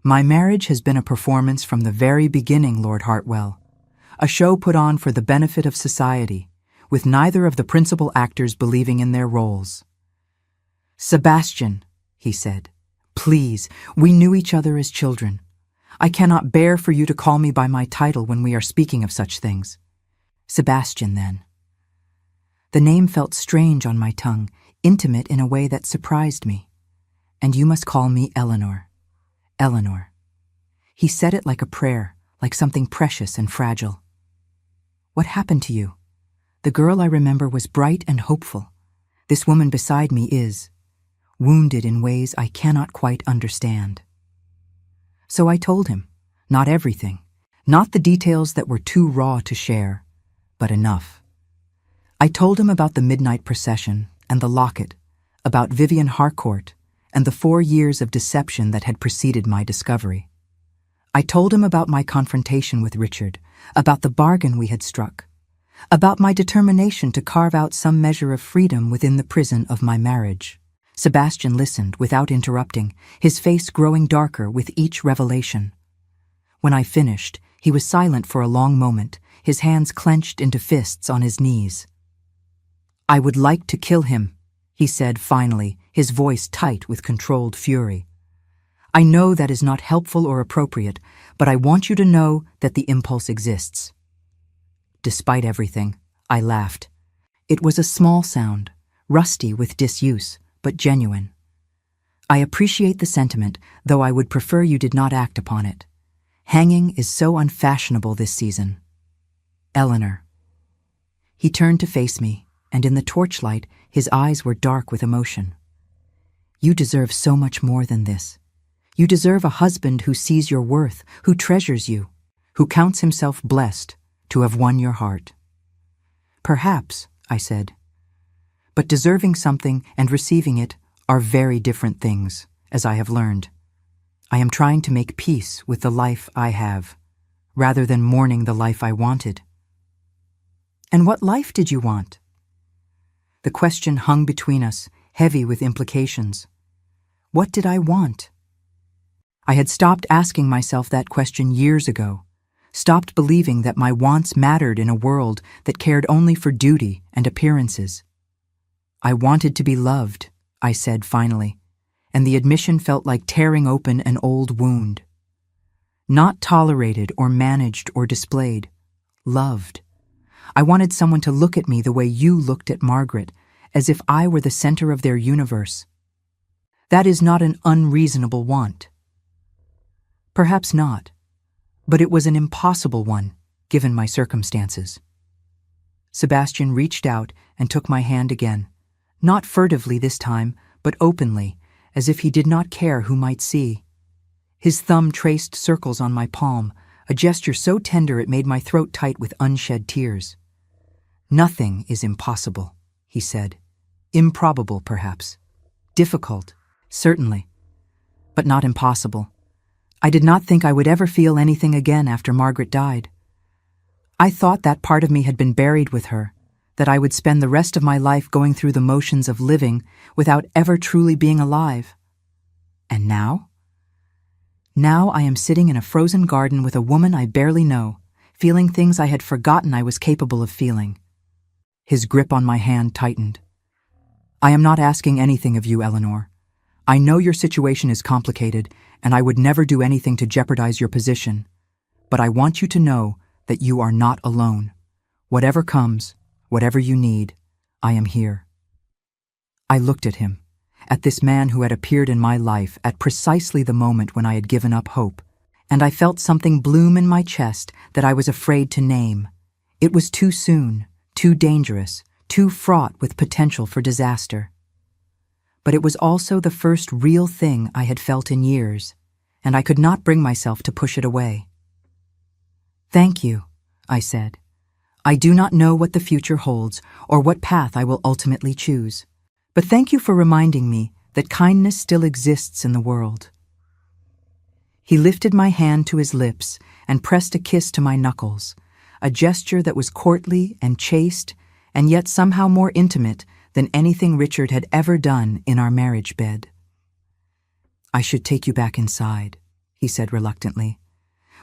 "My marriage has been a performance from the very beginning, Lord Hartwell, a show put on for the benefit of society, with neither of the principal actors believing in their roles." "Sebastian," he said, "please, we knew each other as children. I cannot bear for you to call me by my title when we are speaking of such things." "Sebastian, then." The name felt strange on my tongue, intimate in a way that surprised me. And you must call me Eleanor. Eleanor. He said it like a prayer, like something precious and fragile. What happened to you? The girl I remember was bright and hopeful. This woman beside me is wounded in ways I cannot quite understand. So I told him, not everything, not the details that were too raw to share, but enough. I told him about the midnight procession and the locket, about Vivian Harcourt and the 4 years of deception that had preceded my discovery. I told him about my confrontation with Richard, about the bargain we had struck, about my determination to carve out some measure of freedom within the prison of my marriage. Sebastian listened without interrupting, his face growing darker with each revelation. When I finished, he was silent for a long moment, his hands clenched into fists on his knees. "I would like to kill him," he said finally, his voice tight with controlled fury. "I know that is not helpful or appropriate, but I want you to know that the impulse exists." Despite everything, I laughed. It was a small sound, rusty with disuse, but genuine. "I appreciate the sentiment, though I would prefer you did not act upon it. Hanging is so unfashionable this season. Eleanor." He turned to face me, and in the torchlight, his eyes were dark with emotion. "You deserve so much more than this. You deserve a husband who sees your worth, who treasures you, who counts himself blessed to have won your heart." "Perhaps," I said. "But deserving something and receiving it are very different things, as I have learned. I am trying to make peace with the life I have, rather than mourning the life I wanted." "And what life did you want?" The question hung between us, heavy with implications. What did I want? I had stopped asking myself that question years ago, stopped believing that my wants mattered in a world that cared only for duty and appearances. "I wanted to be loved," I said finally, and the admission felt like tearing open an old wound. Not tolerated or managed or displayed, loved. I wanted someone to look at me the way you looked at Margaret, as if I were the center of their universe. That is not an unreasonable want. Perhaps not, but it was an impossible one, given my circumstances. Sebastian reached out and took my hand again, not furtively this time, but openly, as if he did not care who might see. His thumb traced circles on my palm, a gesture so tender it made my throat tight with unshed tears. "Nothing is impossible," he said. "Improbable, perhaps. Difficult, certainly, but not impossible. I did not think I would ever feel anything again after Margaret died. I thought that part of me had been buried with her, that I would spend the rest of my life going through the motions of living without ever truly being alive. And now? Now I am sitting in a frozen garden with a woman I barely know, feeling things I had forgotten I was capable of feeling." His grip on my hand tightened. "I am not asking anything of you, Eleanor. I know your situation is complicated, and I would never do anything to jeopardize your position. But I want you to know that you are not alone. Whatever comes, whatever you need, I am here." I looked at him, at this man who had appeared in my life at precisely the moment when I had given up hope, and I felt something bloom in my chest that I was afraid to name. It was too soon, too dangerous, too fraught with potential for disaster. But it was also the first real thing I had felt in years, and I could not bring myself to push it away. "Thank you," I said. "I do not know what the future holds or what path I will ultimately choose, but thank you for reminding me that kindness still exists in the world." He lifted my hand to his lips and pressed a kiss to my knuckles, a gesture that was courtly and chaste and yet somehow more intimate than anything Richard had ever done in our marriage bed. "I should take you back inside," he said reluctantly.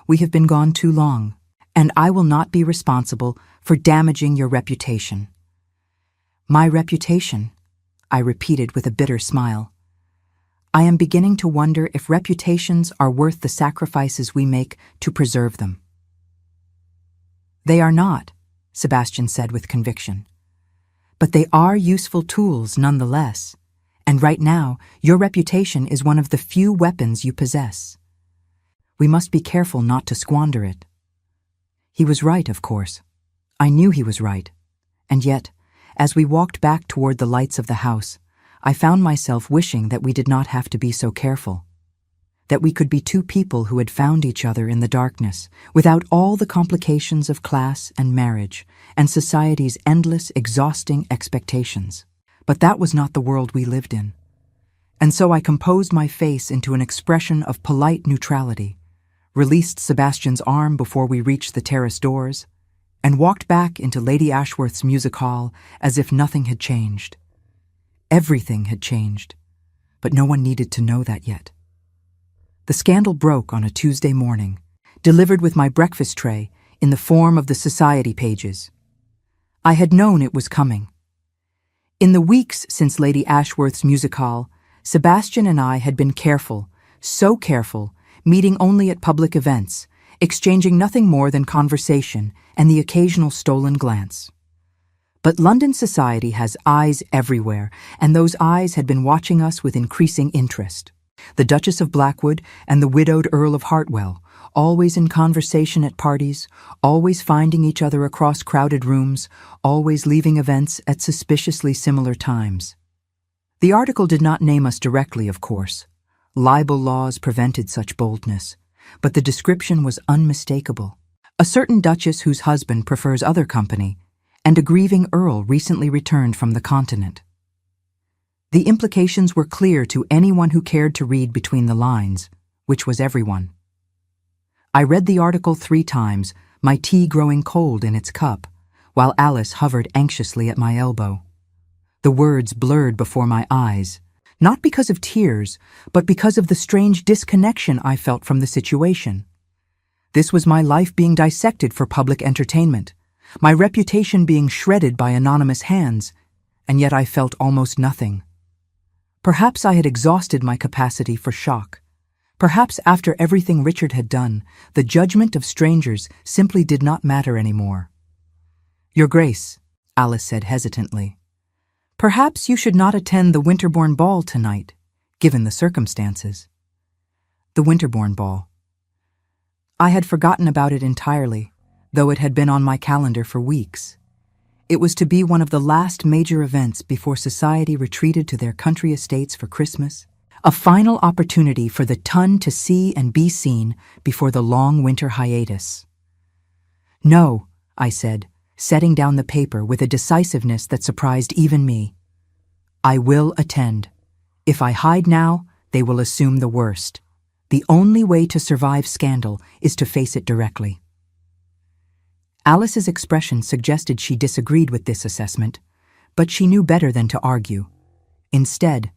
"We have been gone too long, and I will not be responsible for damaging your reputation." "My reputation," I repeated with a bitter smile. "I am beginning to wonder if reputations are worth the sacrifices we make to preserve them." "They are not," Sebastian said with conviction. "But they are useful tools nonetheless, And right now, your reputation is one of the few weapons you possess. We must be careful not to squander it." He was right, of course. I knew he was right. And yet, as we walked back toward the lights of the house, I found myself wishing that we did not have to be so careful. That we could be two people who had found each other in the darkness, without all the complications of class and marriage, and society's endless, exhausting expectations. But that was not the world we lived in. And so I composed my face into an expression of polite neutrality, released Sebastian's arm before we reached the terrace doors, and walked back into Lady Ashworth's music hall as if nothing had changed. Everything had changed, but no one needed to know that yet. The scandal broke on a Tuesday morning, delivered with my breakfast tray in the form of the society pages. I had known it was coming. In the weeks since Lady Ashworth's music hall, Sebastian and I had been careful, so careful, meeting only at public events, exchanging nothing more than conversation and the occasional stolen glance. But London society has eyes everywhere, and those eyes had been watching us with increasing interest. The Duchess of Blackwood and the widowed Earl of Hartwell, always in conversation at parties, always finding each other across crowded rooms, always leaving events at suspiciously similar times. The article did not name us directly, of course. Libel laws prevented such boldness, but the description was unmistakable. A certain duchess whose husband prefers other company, and a grieving earl recently returned from the continent. The implications were clear to anyone who cared to read between the lines, which was everyone. I read the article 3 times, my tea growing cold in its cup, while Alice hovered anxiously at my elbow. The words blurred before my eyes, not because of tears, but because of the strange disconnection I felt from the situation. This was my life being dissected for public entertainment, my reputation being shredded by anonymous hands, and yet I felt almost nothing. Perhaps I had exhausted my capacity for shock. Perhaps after everything Richard had done, the judgment of strangers simply did not matter anymore. "Your Grace," Alice said hesitantly, "perhaps you should not attend the Winterbourne ball tonight, given the circumstances." The Winterbourne ball. I had forgotten about it entirely, though it had been on my calendar for weeks. It was to be one of the last major events before society retreated to their country estates for Christmas, a final opportunity for the ton to see and be seen before the long winter hiatus. "No," I said, setting down the paper with a decisiveness that surprised even me. "I will attend. If I hide now, they will assume the worst. The only way to survive scandal is to face it directly." Alice's expression suggested she disagreed with this assessment, but she knew better than to argue. Instead,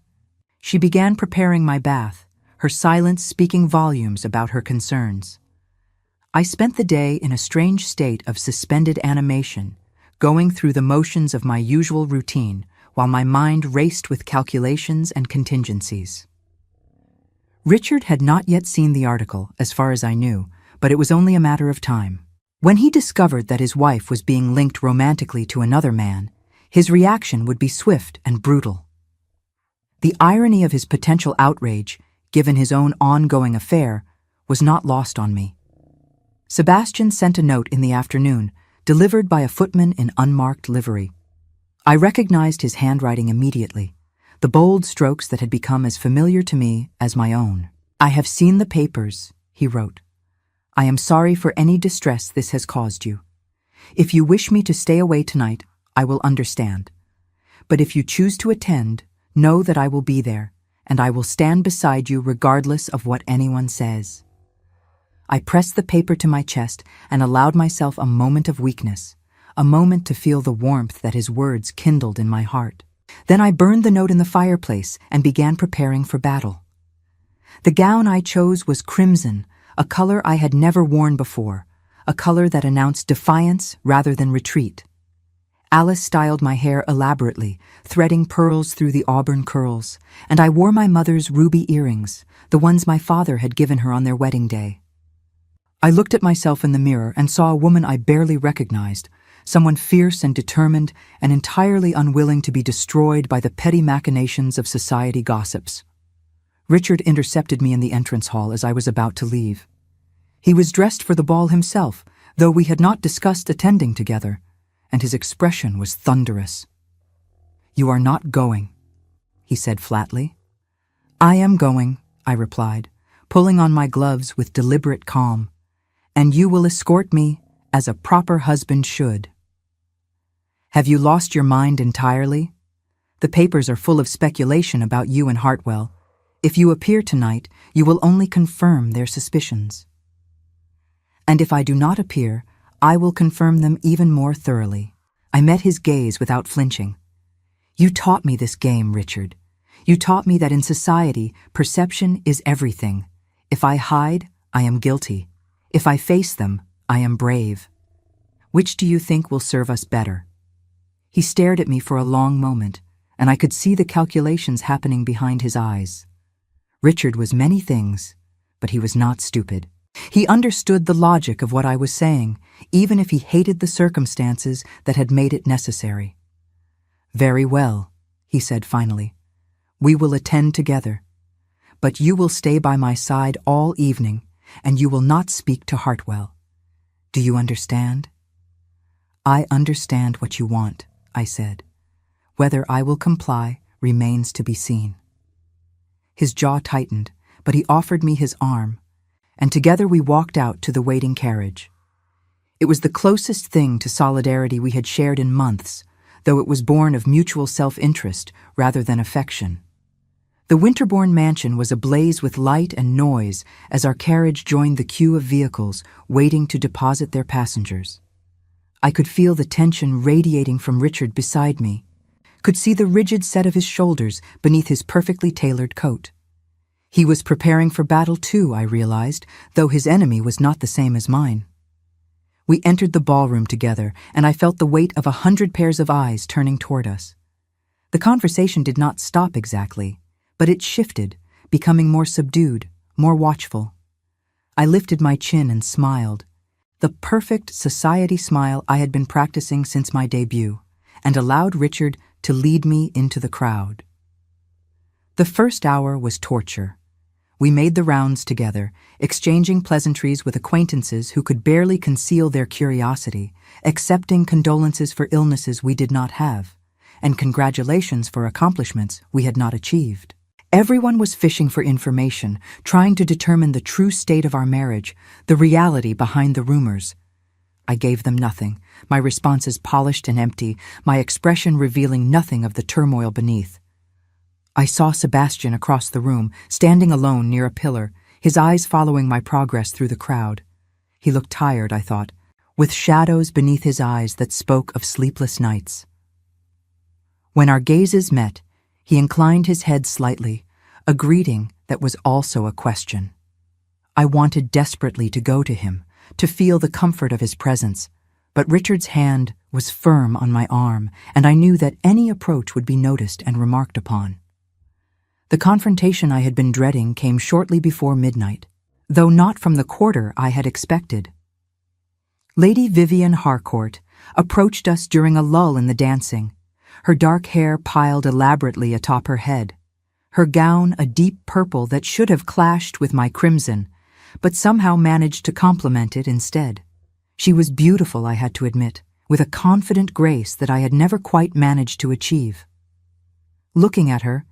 she began preparing my bath, her silence speaking volumes about her concerns. I spent the day in a strange state of suspended animation, going through the motions of my usual routine, while my mind raced with calculations and contingencies. Richard had not yet seen the article, as far as I knew, but it was only a matter of time. When he discovered that his wife was being linked romantically to another man, his reaction would be swift and brutal. The irony of his potential outrage, given his own ongoing affair, was not lost on me. Sebastian sent a note in the afternoon, delivered by a footman in unmarked livery. I recognized his handwriting immediately, the bold strokes that had become as familiar to me as my own. "I have seen the papers," he wrote. "I am sorry for any distress this has caused you. If you wish me to stay away tonight, I will understand. But if you choose to attend, know that I will be there, and I will stand beside you regardless of what anyone says." I pressed the paper to my chest and allowed myself a moment of weakness, a moment to feel the warmth that his words kindled in my heart. Then I burned the note in the fireplace and began preparing for battle. The gown I chose was crimson, a color I had never worn before, a color that announced defiance rather than retreat. Alice styled my hair elaborately, threading pearls through the auburn curls, and I wore my mother's ruby earrings, the ones my father had given her on their wedding day. I looked at myself in the mirror and saw a woman I barely recognized, someone fierce and determined and entirely unwilling to be destroyed by the petty machinations of society gossips. Richard intercepted me in the entrance hall as I was about to leave. He was dressed for the ball himself, though we had not discussed attending together, and his expression was thunderous. "You are not going," he said flatly. "I am going," I replied, pulling on my gloves with deliberate calm, "and you will escort me as a proper husband should." "Have you lost your mind entirely? The papers are full of speculation about you and Hartwell. If you appear tonight, you will only confirm their suspicions. And if I do not appear, I will confirm them even more thoroughly." I met his gaze without flinching. "You taught me this game, Richard. You taught me that in society, perception is everything. If I hide, I am guilty. If I face them, I am brave. Which do you think will serve us better?" He stared at me for a long moment, and I could see the calculations happening behind his eyes. Richard was many things, but he was not stupid. He understood the logic of what I was saying, even if he hated the circumstances that had made it necessary. "Very well," he said finally. "We will attend together. But you will stay by my side all evening, and you will not speak to Hartwell. Do you understand?" "I understand what you want," I said. "Whether I will comply remains to be seen." His jaw tightened, but he offered me his arm, and together we walked out to the waiting carriage. It was the closest thing to solidarity we had shared in months, though it was born of mutual self-interest rather than affection. The Winterbourne mansion was ablaze with light and noise as our carriage joined the queue of vehicles waiting to deposit their passengers. I could feel the tension radiating from Richard beside me, could see the rigid set of his shoulders beneath his perfectly tailored coat. He was preparing for battle too, I realized, though his enemy was not the same as mine. We entered the ballroom together, and I felt the weight of 100 pairs of eyes turning toward us. The conversation did not stop exactly, but it shifted, becoming more subdued, more watchful. I lifted my chin and smiled, the perfect society smile I had been practicing since my debut, and allowed Richard to lead me into the crowd. The first hour was torture. We made the rounds together, exchanging pleasantries with acquaintances who could barely conceal their curiosity, accepting condolences for illnesses we did not have, and congratulations for accomplishments we had not achieved. Everyone was fishing for information, trying to determine the true state of our marriage, the reality behind the rumors. I gave them nothing, my responses polished and empty, my expression revealing nothing of the turmoil beneath. I saw Sebastian across the room, standing alone near a pillar, his eyes following my progress through the crowd. He looked tired, I thought, with shadows beneath his eyes that spoke of sleepless nights. When our gazes met, he inclined his head slightly, a greeting that was also a question. I wanted desperately to go to him, to feel the comfort of his presence, but Richard's hand was firm on my arm, and I knew that any approach would be noticed and remarked upon. The confrontation I had been dreading came shortly before midnight, though not from the quarter I had expected. Lady Vivian Harcourt approached us during a lull in the dancing, her dark hair piled elaborately atop her head, her gown a deep purple that should have clashed with my crimson, but somehow managed to complement it instead. She was beautiful, I had to admit, with a confident grace that I had never quite managed to achieve. Looking at her,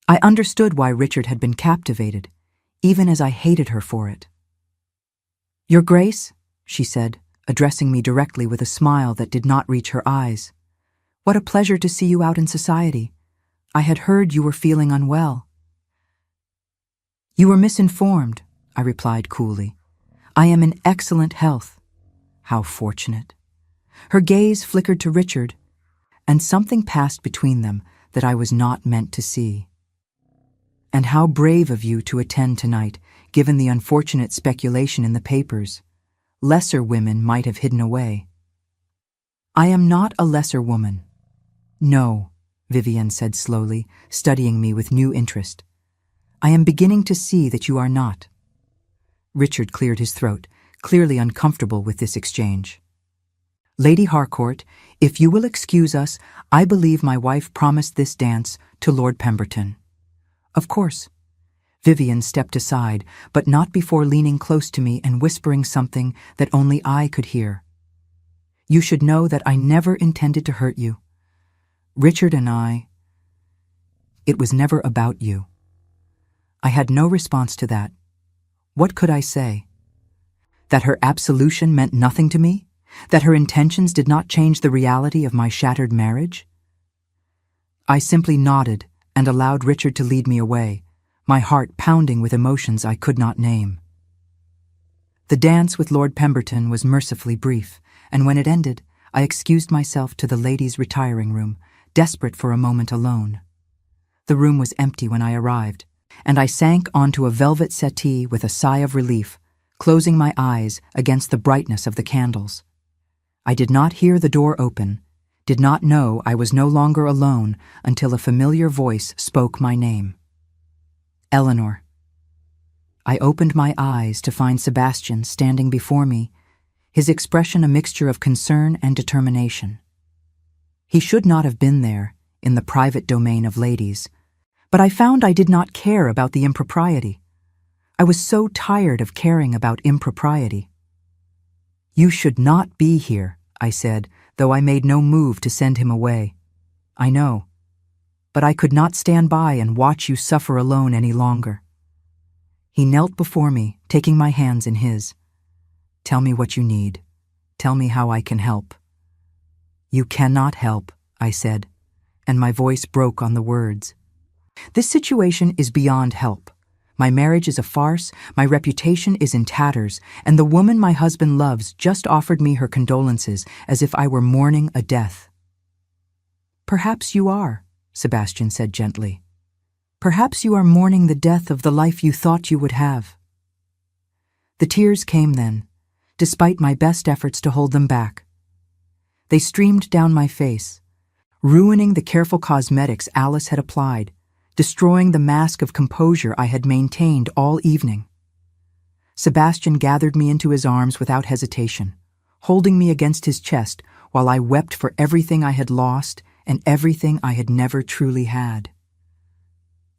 I understood why Richard had been captivated, even as I hated her for it. "Your Grace," she said, addressing me directly with a smile that did not reach her eyes. "What a pleasure to see you out in society. I had heard you were feeling unwell." "You were misinformed," I replied coolly. "I am in excellent health." How fortunate. Her gaze flickered to Richard, and something passed between them that I was not meant to see. "And how brave of you to attend tonight, given the unfortunate speculation in the papers. Lesser women might have hidden away." "I am not a lesser woman." "No," Vivian said slowly, studying me with new interest. "I am beginning to see that you are not." Richard cleared his throat, clearly uncomfortable with this exchange. Lady Harcourt, if you will excuse us, I believe my wife promised this dance to Lord Pemberton. Of course. Vivian stepped aside, but not before leaning close to me and whispering something that only I could hear. You should know that I never intended to hurt you. Richard and I... It was never about you. I had no response to that. What could I say? That her absolution meant nothing to me? That her intentions did not change the reality of my shattered marriage? I simply nodded and allowed Richard to lead me away, my heart pounding with emotions I could not name. The dance with Lord Pemberton was mercifully brief, and when it ended, I excused myself to the ladies' retiring room, desperate for a moment alone. The room was empty when I arrived, and I sank onto a velvet settee with a sigh of relief, closing my eyes against the brightness of the candles. I did not hear the door open, did not know I was no longer alone until a familiar voice spoke my name. Eleanor. I opened my eyes to find Sebastian standing before me, his expression a mixture of concern and determination. He should not have been there, in the private domain of ladies, but I found I did not care about the impropriety. I was so tired of caring about impropriety. You should not be here, I said, though I made no move to send him away. I know, but I could not stand by and watch you suffer alone any longer. He knelt before me, taking my hands in his. Tell me what you need. Tell me how I can help. You cannot help, I said, and my voice broke on the words. This situation is beyond help. My marriage is a farce, my reputation is in tatters, and the woman my husband loves just offered me her condolences as if I were mourning a death. Perhaps you are, Sebastian said gently. Perhaps you are mourning the death of the life you thought you would have. The tears came then, despite my best efforts to hold them back. They streamed down my face, ruining the careful cosmetics Alice had applied, destroying the mask of composure I had maintained all evening. Sebastian gathered me into his arms without hesitation, holding me against his chest while I wept for everything I had lost and everything I had never truly had.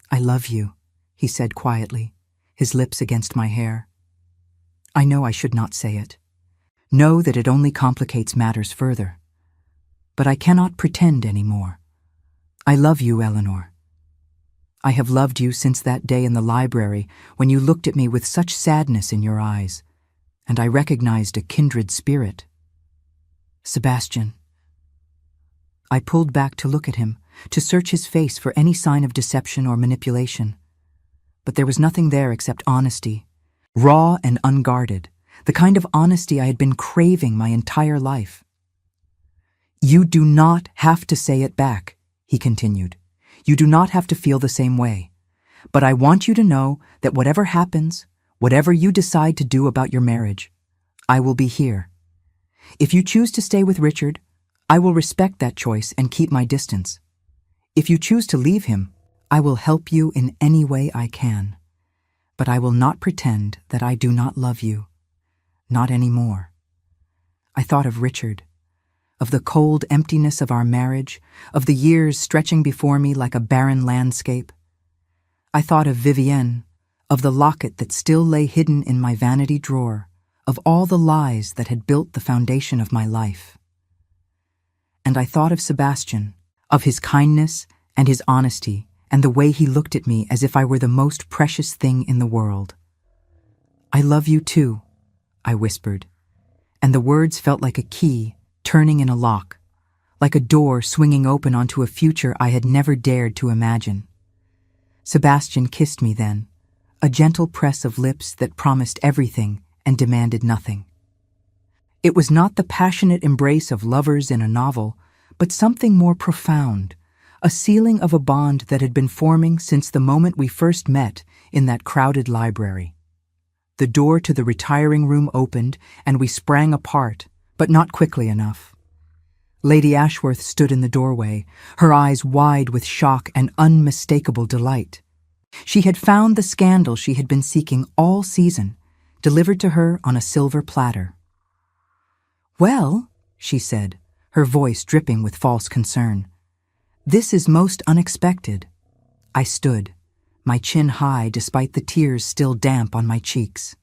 I love you, he said quietly, his lips against my hair. I know I should not say it. Know that it only complicates matters further. But I cannot pretend any more. I love you, Eleanor. I have loved you since that day in the library when you looked at me with such sadness in your eyes, and I recognized a kindred spirit. Sebastian. I pulled back to look at him, to search his face for any sign of deception or manipulation. But there was nothing there except honesty, raw and unguarded, the kind of honesty I had been craving my entire life. You do not have to say it back, he continued. You do not have to feel the same way. But I want you to know that whatever happens, whatever you decide to do about your marriage, I will be here. If you choose to stay with Richard, I will respect that choice and keep my distance. If you choose to leave him, I will help you in any way I can. But I will not pretend that I do not love you. Not anymore. I thought of Richard, of the cold emptiness of our marriage, of the years stretching before me like a barren landscape. I thought of Vivienne, of the locket that still lay hidden in my vanity drawer, of all the lies that had built the foundation of my life. And I thought of Sebastian, of his kindness and his honesty, and the way he looked at me as if I were the most precious thing in the world. I love you too, I whispered, and the words felt like a key turning in a lock, like a door swinging open onto a future I had never dared to imagine. Sebastian kissed me then, a gentle press of lips that promised everything and demanded nothing. It was not the passionate embrace of lovers in a novel, but something more profound, a sealing of a bond that had been forming since the moment we first met in that crowded library. The door to the retiring room opened, and we sprang apart, but not quickly enough. Lady Ashworth stood in the doorway, her eyes wide with shock and unmistakable delight. She had found the scandal she had been seeking all season, delivered to her on a silver platter. "Well," she said, her voice dripping with false concern. "This is most unexpected." I stood, my chin high despite the tears still damp on my cheeks.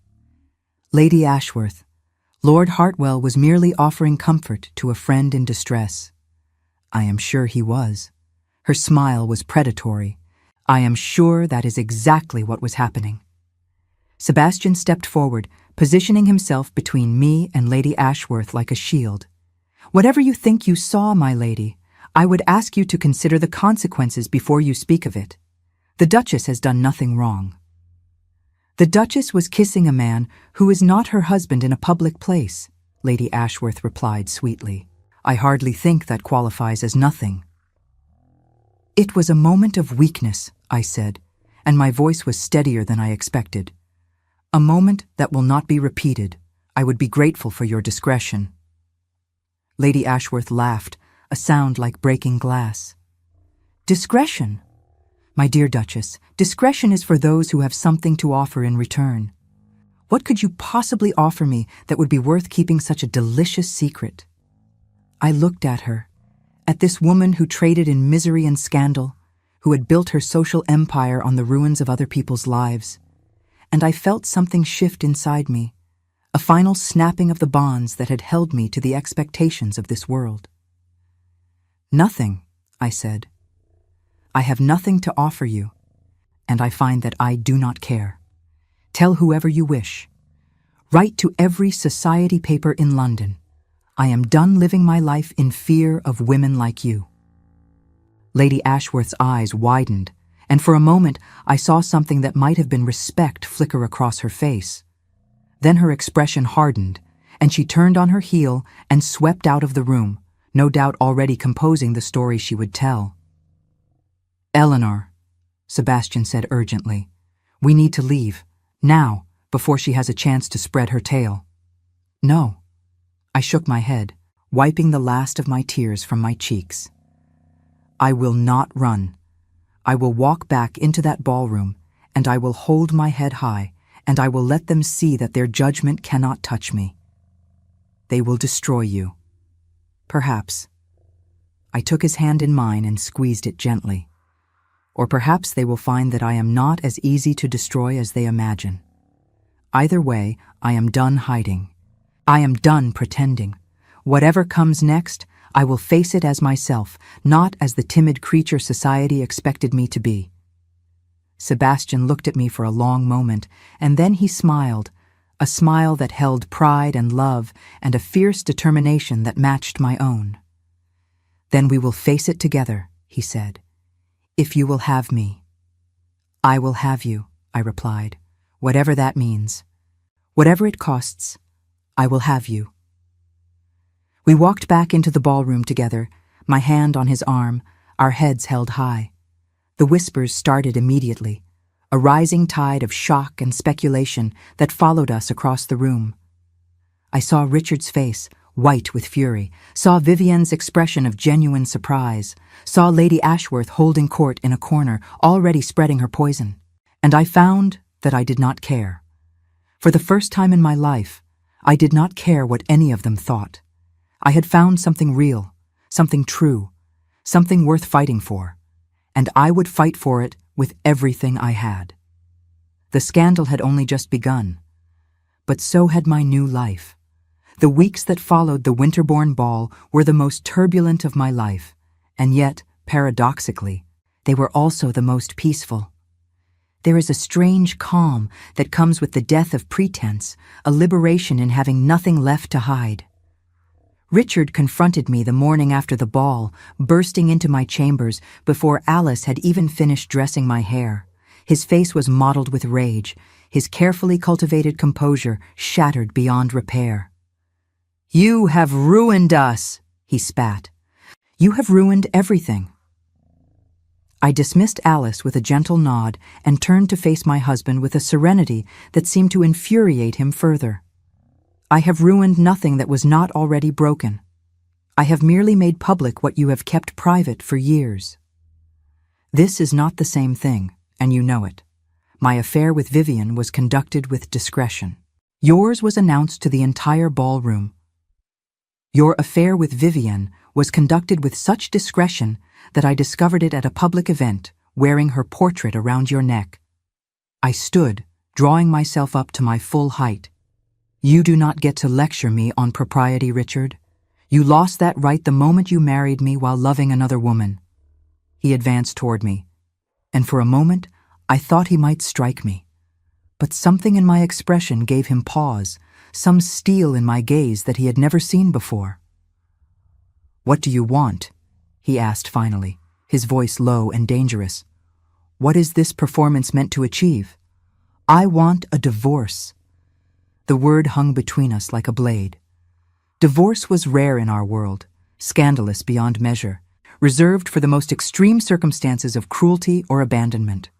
"Lady Ashworth, Lord Hartwell was merely offering comfort to a friend in distress." "I am sure he was." Her smile was predatory. "I am sure that is exactly what was happening." Sebastian stepped forward, positioning himself between me and Lady Ashworth like a shield. "Whatever you think you saw, my lady, I would ask you to consider the consequences before you speak of it. The Duchess has done nothing wrong." "The Duchess was kissing a man who is not her husband in a public place," Lady Ashworth replied sweetly. "I hardly think that qualifies as nothing." "It was a moment of weakness," I said, and my voice was steadier than I expected. "A moment that will not be repeated. I would be grateful for your discretion." Lady Ashworth laughed, a sound like breaking glass. "Discretion? My dear Duchess, discretion is for those who have something to offer in return. What could you possibly offer me that would be worth keeping such a delicious secret?" I looked at her, at this woman who traded in misery and scandal, who had built her social empire on the ruins of other people's lives, and I felt something shift inside me, a final snapping of the bonds that had held me to the expectations of this world. "Nothing," I said. "I have nothing to offer you, and I find that I do not care. Tell whoever you wish. Write to every society paper in London. I am done living my life in fear of women like you." Lady Ashworth's eyes widened, and for a moment I saw something that might have been respect flicker across her face. Then her expression hardened, and she turned on her heel and swept out of the room, no doubt already composing the story she would tell. "Eleanor," Sebastian said urgently, "we need to leave, now, before she has a chance to spread her tale." "No." I shook my head, wiping the last of my tears from my cheeks. "I will not run. I will walk back into that ballroom, and I will hold my head high, and I will let them see that their judgment cannot touch me. They will destroy you. Perhaps." I took his hand in mine and squeezed it gently. "Or perhaps they will find that I am not as easy to destroy as they imagine. Either way, I am done hiding. I am done pretending. Whatever comes next, I will face it as myself, not as the timid creature society expected me to be." Sebastian looked at me for a long moment, and then he smiled, a smile that held pride and love and a fierce determination that matched my own. "Then we will face it together," he said. "If you will have me." "I will have you," I replied, "whatever that means. Whatever it costs, I will have you." We walked back into the ballroom together, my hand on his arm, our heads held high. The whispers started immediately, a rising tide of shock and speculation that followed us across the room. I saw Richard's face, white with fury, saw Vivienne's expression of genuine surprise, saw Lady Ashworth holding court in a corner, already spreading her poison. And I found that I did not care. For the first time in my life, I did not care what any of them thought. I had found something real, something true, something worth fighting for, and I would fight for it with everything I had. The scandal had only just begun, but so had my new life. The weeks that followed the Winterbourne ball were the most turbulent of my life, and yet, paradoxically, they were also the most peaceful. There is a strange calm that comes with the death of pretense, a liberation in having nothing left to hide. Richard confronted me the morning after the ball, bursting into my chambers before Alice had even finished dressing my hair. His face was mottled with rage, his carefully cultivated composure shattered beyond repair. "You have ruined us," he spat. "You have ruined everything." I dismissed Alice with a gentle nod and turned to face my husband with a serenity that seemed to infuriate him further. "I have ruined nothing that was not already broken. I have merely made public what you have kept private for years. This is not the same thing, and you know it. My affair with Vivienne was conducted with discretion. Yours was announced to the entire ballroom. Your affair with Vivienne was conducted with such discretion that I discovered it at a public event, wearing her portrait around your neck. I stood, drawing myself up to my full height. You do not get to lecture me on propriety, Richard. You lost that right the moment you married me while loving another woman. He advanced toward me, and for a moment I thought he might strike me. But something in my expression gave him pause, some steel in my gaze that he had never seen before. "What do you want?" he asked finally, his voice low and dangerous. "What is this performance meant to achieve?" "I want a divorce." The word hung between us like a blade. Divorce was rare in our world, scandalous beyond measure, reserved for the most extreme circumstances of cruelty or abandonment.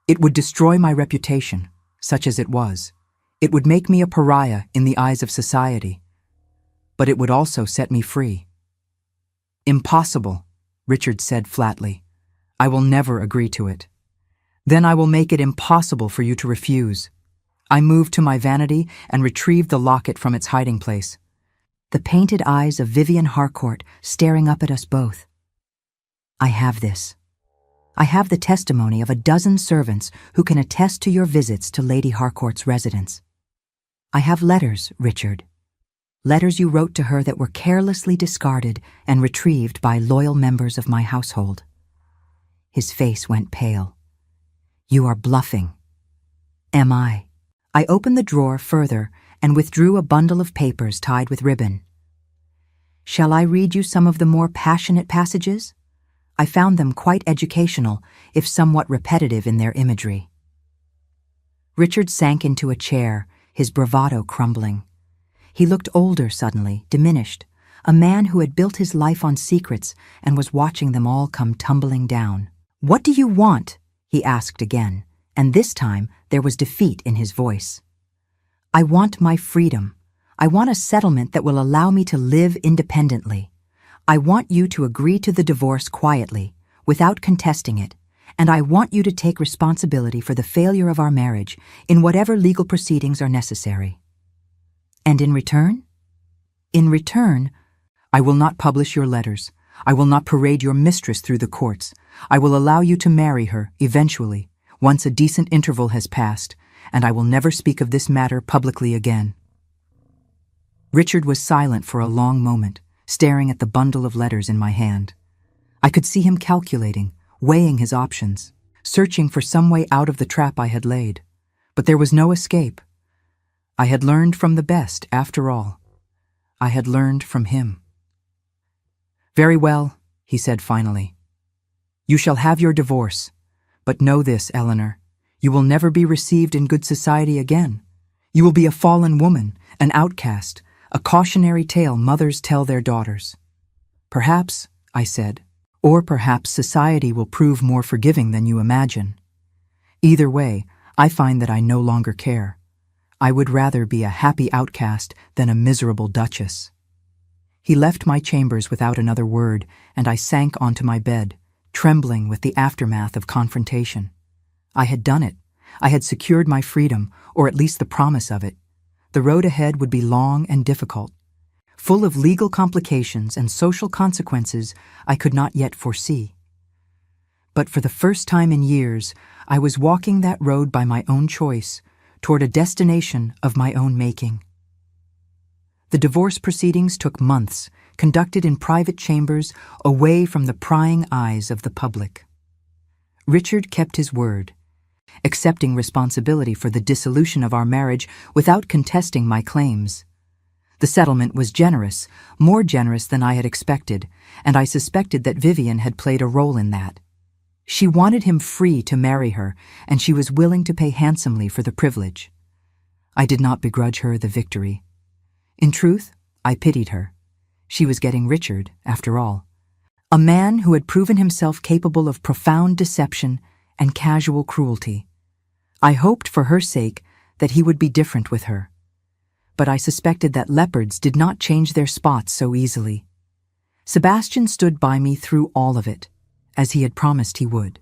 It would destroy my reputation, such as it was. It would make me a pariah in the eyes of society. But it would also set me free. "Impossible," Richard said flatly. "I will never agree to it." "Then I will make it impossible for you to refuse." I moved to my vanity and retrieved the locket from its hiding place. The painted eyes of Vivienne Harcourt staring up at us both. "I have this. I have the testimony of a dozen servants who can attest to your visits to Lady Harcourt's residence. I have letters, Richard. Letters you wrote to her that were carelessly discarded and retrieved by loyal members of my household." His face went pale. "You are bluffing." "Am I?" I opened the drawer further and withdrew a bundle of papers tied with ribbon. "Shall I read you some of the more passionate passages? I found them quite educational, if somewhat repetitive in their imagery." Richard sank into a chair, his bravado crumbling. He looked older suddenly, diminished, a man who had built his life on secrets and was watching them all come tumbling down. "What do you want?" he asked again, and this time there was defeat in his voice. "I want my freedom. I want a settlement that will allow me to live independently. I want you to agree to the divorce quietly, without contesting it, and I want you to take responsibility for the failure of our marriage in whatever legal proceedings are necessary." "And in return?" "In return, I will not publish your letters. I will not parade your mistress through the courts. I will allow you to marry her, eventually, once a decent interval has passed, and I will never speak of this matter publicly again." Richard was silent for a long moment, staring at the bundle of letters in my hand. I could see him calculating, weighing his options, searching for some way out of the trap I had laid. But there was no escape. I had learned from the best, after all. I had learned from him. "Very well," he said finally. "You shall have your divorce. But know this, Eleanor, you will never be received in good society again. You will be a fallen woman, an outcast, a cautionary tale mothers tell their daughters." "Perhaps," I said, "or perhaps society will prove more forgiving than you imagine. Either way, I find that I no longer care. I would rather be a happy outcast than a miserable duchess." He left my chambers without another word, and I sank onto my bed, trembling with the aftermath of confrontation. I had done it. I had secured my freedom, or at least the promise of it. The road ahead would be long and difficult, full of legal complications and social consequences I could not yet foresee. But for the first time in years, I was walking that road by my own choice, toward a destination of my own making. The divorce proceedings took months, conducted in private chambers, away from the prying eyes of the public. Richard kept his word, accepting responsibility for the dissolution of our marriage without contesting my claims. The settlement was generous, more generous than I had expected, and I suspected that Vivienne had played a role in that. She wanted him free to marry her, and she was willing to pay handsomely for the privilege. I did not begrudge her the victory. In truth, I pitied her. She was getting Richard, after all. A man who had proven himself capable of profound deception and casual cruelty. I hoped for her sake that he would be different with her. But I suspected that leopards did not change their spots so easily. Sebastian stood by me through all of it, as he had promised he would.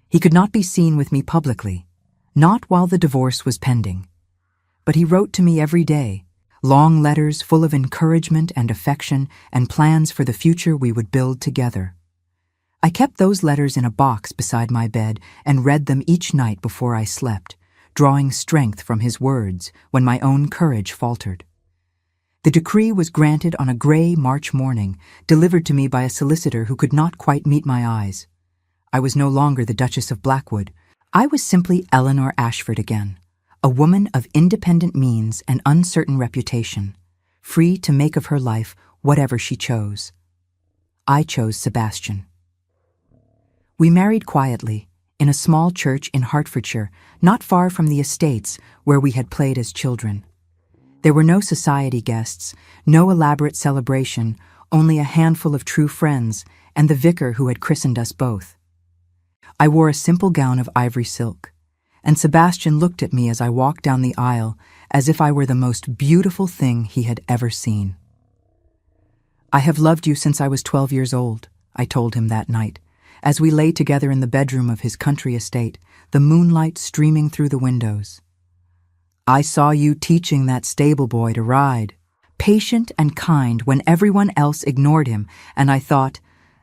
He could not be seen with me publicly, not while the divorce was pending. But he wrote to me every day, long letters full of encouragement and affection and plans for the future we would build together. I kept those letters in a box beside my bed and read them each night before I slept, drawing strength from his words when my own courage faltered. The decree was granted on a gray March morning, delivered to me by a solicitor who could not quite meet my eyes. I was no longer the Duchess of Blackwood. I was simply Eleanor Ashford again, a woman of independent means and uncertain reputation, free to make of her life whatever she chose. I chose Sebastian. We married quietly, in a small church in Hertfordshire, not far from the estates where we had played as children. There were no society guests, no elaborate celebration, only a handful of true friends and the vicar who had christened us both. I wore a simple gown of ivory silk, and Sebastian looked at me as I walked down the aisle as if I were the most beautiful thing he had ever seen. "I have loved you since I was 12 years old," I told him that night, as we lay together in the bedroom of his country estate, the moonlight streaming through the windows. "I saw you teaching that stable boy to ride, patient and kind when everyone else ignored him, and I thought,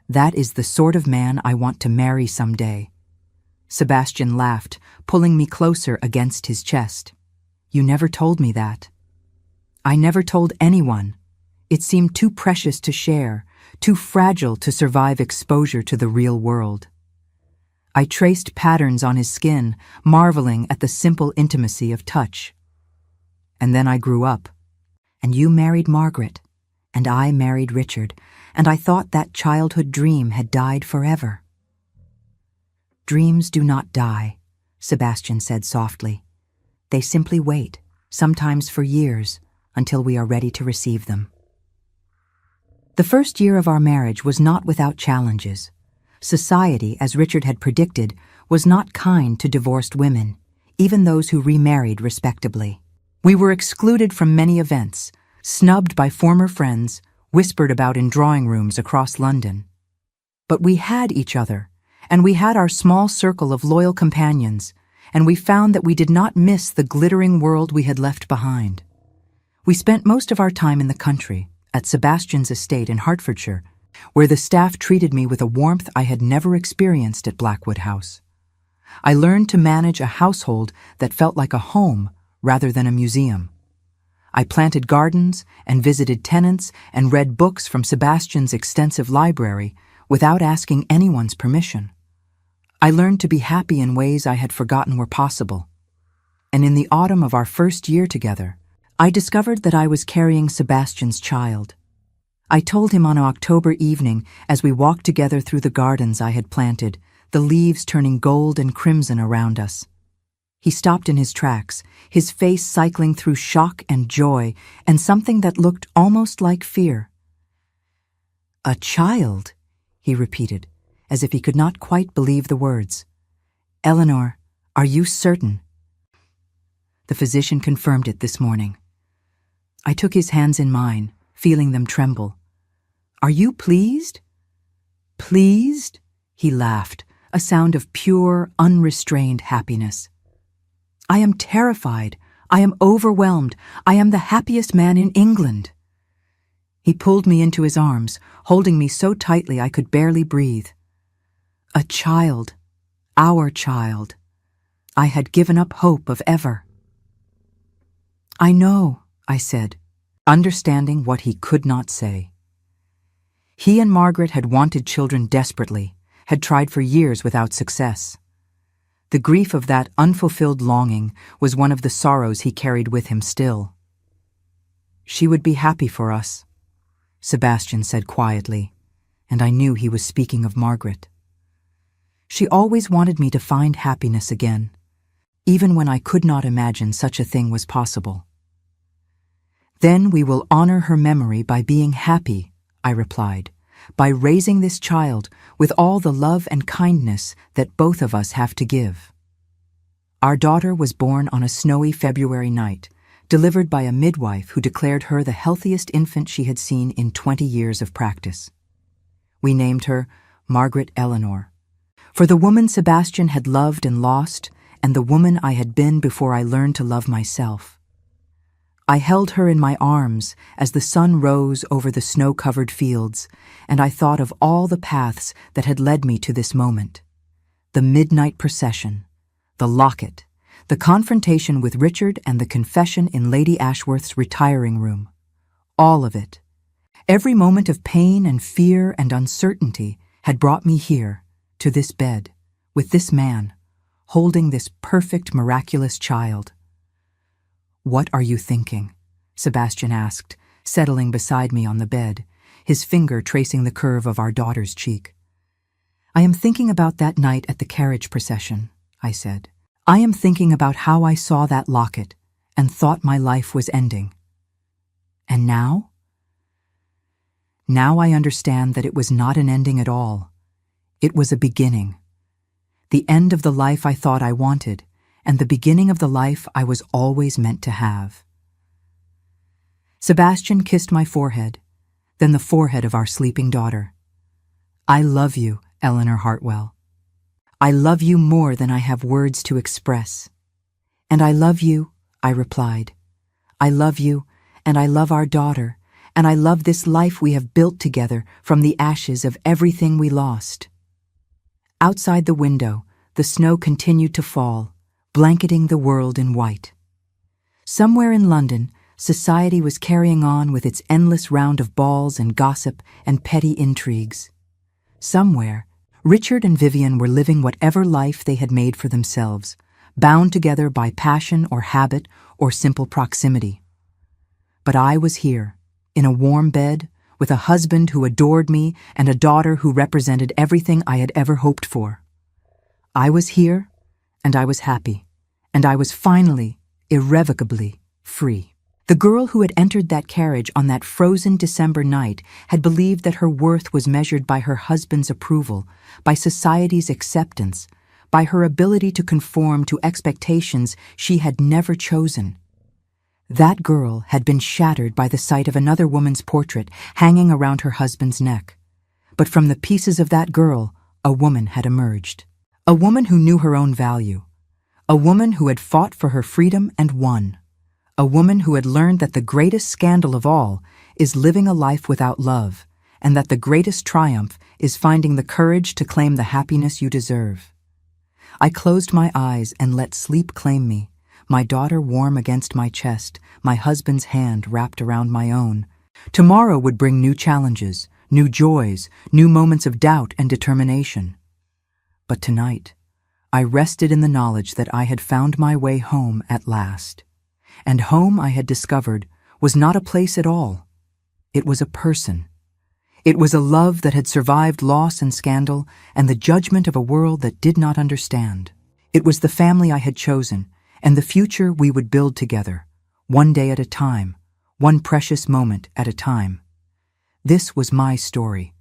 that is the sort of man I want to marry someday." Sebastian laughed, pulling me closer against his chest. "You never told me that." "I never told anyone. It seemed too precious to share, too fragile to survive exposure to the real world." I traced patterns on his skin, marveling at the simple intimacy of touch. "And then I grew up, and you married Margaret, and I married Richard, and I thought that childhood dream had died forever." "Dreams do not die," Sebastian said softly. "They simply wait, sometimes for years, until we are ready to receive them." The first year of our marriage was not without challenges. Society, as Richard had predicted, was not kind to divorced women, even those who remarried respectably. We were excluded from many events, snubbed by former friends, whispered about in drawing rooms across London. But we had each other, and we had our small circle of loyal companions, and we found that we did not miss the glittering world we had left behind. We spent most of our time in the country, at Sebastian's estate in Hertfordshire, where the staff treated me with a warmth I had never experienced at Blackwood House. I learned to manage a household that felt like a home rather than a museum. I planted gardens and visited tenants and read books from Sebastian's extensive library without asking anyone's permission. I learned to be happy in ways I had forgotten were possible. And in the autumn of our first year together, I discovered that I was carrying Sebastian's child. I told him on an October evening as we walked together through the gardens I had planted, the leaves turning gold and crimson around us. He stopped in his tracks, his face cycling through shock and joy and something that looked almost like fear. "A child," he repeated, as if he could not quite believe the words. "Eleanor, are you certain?" The physician confirmed it this morning. I took his hands in mine, feeling them tremble. "Are you pleased?" "Pleased?" He laughed, a sound of pure, unrestrained happiness. "I am terrified. I am overwhelmed. I am the happiest man in England." He pulled me into his arms, holding me so tightly I could barely breathe. A child, our child. I had given up hope of ever. "I know," I said, understanding what he could not say. He and Margaret had wanted children desperately, had tried for years without success. The grief of that unfulfilled longing was one of the sorrows he carried with him still. "She would be happy for us," Sebastian said quietly, and I knew he was speaking of Margaret. She always wanted me to find happiness again, even when I could not imagine such a thing was possible. "Then we will honor her memory by being happy," I replied, "by raising this child with all the love and kindness that both of us have to give." Our daughter was born on a snowy February night, delivered by a midwife who declared her the healthiest infant she had seen in 20 years of practice. We named her Margaret Eleanor, for the woman Sebastian had loved and lost, and the woman I had been before I learned to love myself. I held her in my arms as the sun rose over the snow-covered fields, and I thought of all the paths that had led me to this moment. The midnight procession, the locket, the confrontation with Richard, and the confession in Lady Ashworth's retiring room. All of it. Every moment of pain and fear and uncertainty had brought me here, to this bed, with this man, holding this perfect, miraculous child. "What are you thinking?" Sebastian asked, settling beside me on the bed, his finger tracing the curve of our daughter's cheek. "I am thinking about that night at the carriage procession," I said. "I am thinking about how I saw that locket and thought my life was ending. And now? Now I understand that it was not an ending at all. It was a beginning. The end of the life I thought I wanted, and the beginning of the life I was always meant to have." Sebastian kissed my forehead, then the forehead of our sleeping daughter. "I love you, Eleanor Hartwell. I love you more than I have words to express." "And I love you," I replied. "I love you, and I love our daughter, and I love this life we have built together from the ashes of everything we lost." Outside the window, the snow continued to fall, blanketing the world in white. Somewhere in London, society was carrying on with its endless round of balls and gossip and petty intrigues. Somewhere, Richard and Vivian were living whatever life they had made for themselves, bound together by passion or habit or simple proximity. But I was here, in a warm bed, with a husband who adored me and a daughter who represented everything I had ever hoped for. I was here, and I was happy, and I was finally, irrevocably, free. The girl who had entered that carriage on that frozen December night had believed that her worth was measured by her husband's approval, by society's acceptance, by her ability to conform to expectations she had never chosen. That girl had been shattered by the sight of another woman's portrait hanging around her husband's neck. But from the pieces of that girl, a woman had emerged. A woman who knew her own value. A woman who had fought for her freedom and won. A woman who had learned that the greatest scandal of all is living a life without love, and that the greatest triumph is finding the courage to claim the happiness you deserve. I closed my eyes and let sleep claim me, my daughter warm against my chest, my husband's hand wrapped around my own. Tomorrow would bring new challenges, new joys, new moments of doubt and determination. But tonight, I rested in the knowledge that I had found my way home at last. And home, I had discovered, was not a place at all. It was a person. It was a love that had survived loss and scandal and the judgment of a world that did not understand. It was the family I had chosen and the future we would build together, one day at a time, one precious moment at a time. This was my story.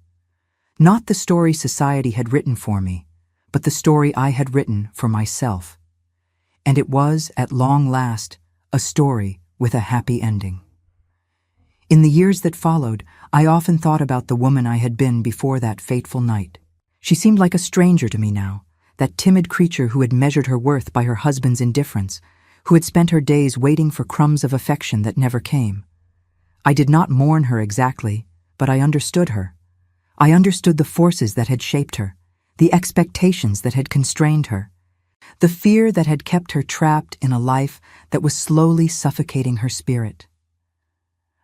Not the story society had written for me, but the story I had written for myself. And it was, at long last, a story with a happy ending. In the years that followed, I often thought about the woman I had been before that fateful night. She seemed like a stranger to me now, that timid creature who had measured her worth by her husband's indifference, who had spent her days waiting for crumbs of affection that never came. I did not mourn her exactly, but I understood her. I understood the forces that had shaped her, the expectations that had constrained her, the fear that had kept her trapped in a life that was slowly suffocating her spirit.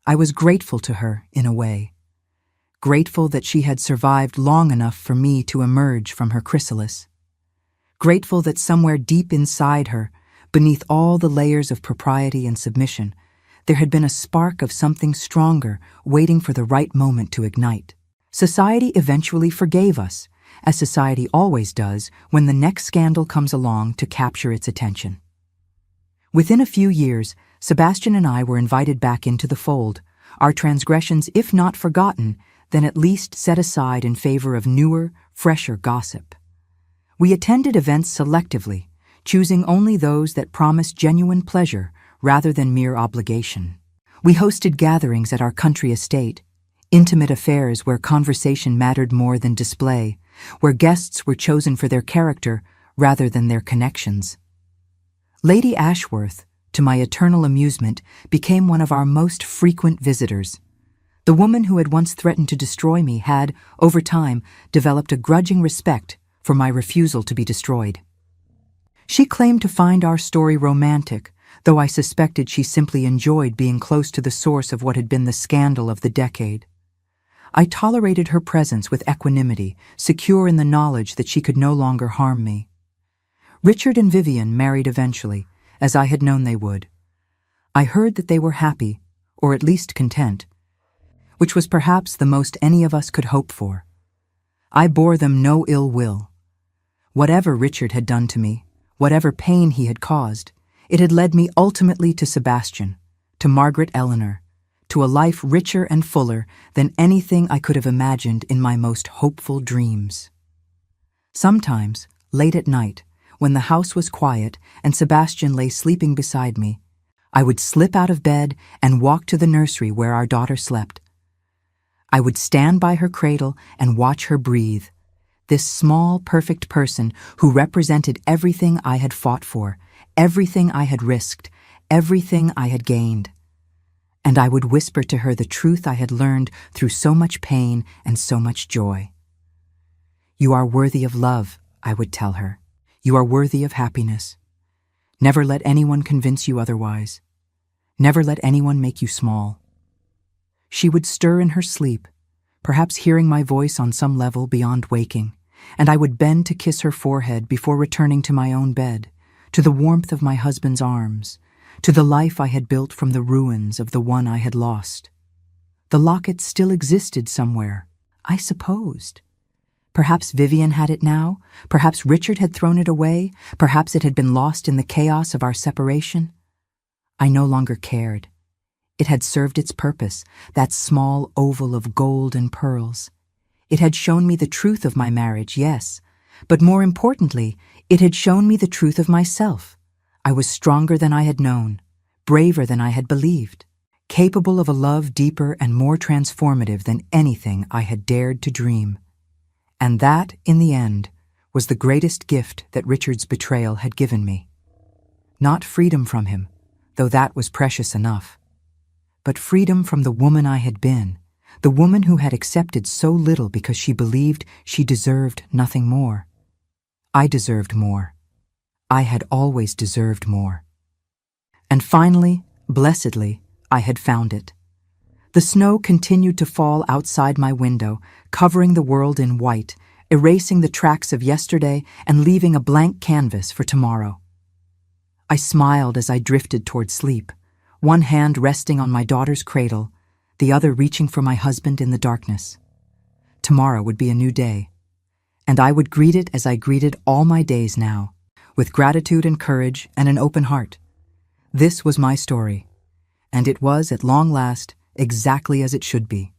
I was grateful to her, in a way. Grateful that she had survived long enough for me to emerge from her chrysalis. Grateful that somewhere deep inside her, beneath all the layers of propriety and submission, there had been a spark of something stronger waiting for the right moment to ignite. Society eventually forgave us, as society always does when the next scandal comes along to capture its attention. Within a few years, Sebastian and I were invited back into the fold, our transgressions, if not forgotten, then at least set aside in favor of newer, fresher gossip. We attended events selectively, choosing only those that promised genuine pleasure rather than mere obligation. We hosted gatherings at our country estate, intimate affairs where conversation mattered more than display, where guests were chosen for their character rather than their connections. Lady Ashworth, to my eternal amusement, became one of our most frequent visitors. The woman who had once threatened to destroy me had, over time, developed a grudging respect for my refusal to be destroyed. She claimed to find our story romantic, though I suspected she simply enjoyed being close to the source of what had been the scandal of the decade. I tolerated her presence with equanimity, secure in the knowledge that she could no longer harm me. Richard and Vivian married eventually, as I had known they would. I heard that they were happy, or at least content, which was perhaps the most any of us could hope for. I bore them no ill will. Whatever Richard had done to me, whatever pain he had caused, it had led me ultimately to Sebastian, to Margaret Eleanor, to a life richer and fuller than anything I could have imagined in my most hopeful dreams. Sometimes, late at night, when the house was quiet and Sebastian lay sleeping beside me, I would slip out of bed and walk to the nursery where our daughter slept. I would stand by her cradle and watch her breathe, this small, perfect person who represented everything I had fought for, everything I had risked, everything I had gained. And I would whisper to her the truth I had learned through so much pain and so much joy. "You are worthy of love," I would tell her. "You are worthy of happiness. Never let anyone convince you otherwise. Never let anyone make you small." She would stir in her sleep, perhaps hearing my voice on some level beyond waking, and I would bend to kiss her forehead before returning to my own bed, to the warmth of my husband's arms, to the life I had built from the ruins of the one I had lost. The locket still existed somewhere, I supposed. Perhaps Vivian had it now, perhaps Richard had thrown it away, perhaps it had been lost in the chaos of our separation. I no longer cared. It had served its purpose, that small oval of gold and pearls. It had shown me the truth of my marriage, yes, but more importantly, it had shown me the truth of myself. I was stronger than I had known, braver than I had believed, capable of a love deeper and more transformative than anything I had dared to dream. And that, in the end, was the greatest gift that Richard's betrayal had given me. Not freedom from him, though that was precious enough, but freedom from the woman I had been, the woman who had accepted so little because she believed she deserved nothing more. I deserved more. I had always deserved more. And finally, blessedly, I had found it. The snow continued to fall outside my window, covering the world in white, erasing the tracks of yesterday and leaving a blank canvas for tomorrow. I smiled as I drifted toward sleep, one hand resting on my daughter's cradle, the other reaching for my husband in the darkness. Tomorrow would be a new day, and I would greet it as I greeted all my days now, with gratitude and courage and an open heart. This was my story, and it was, at long last, exactly as it should be.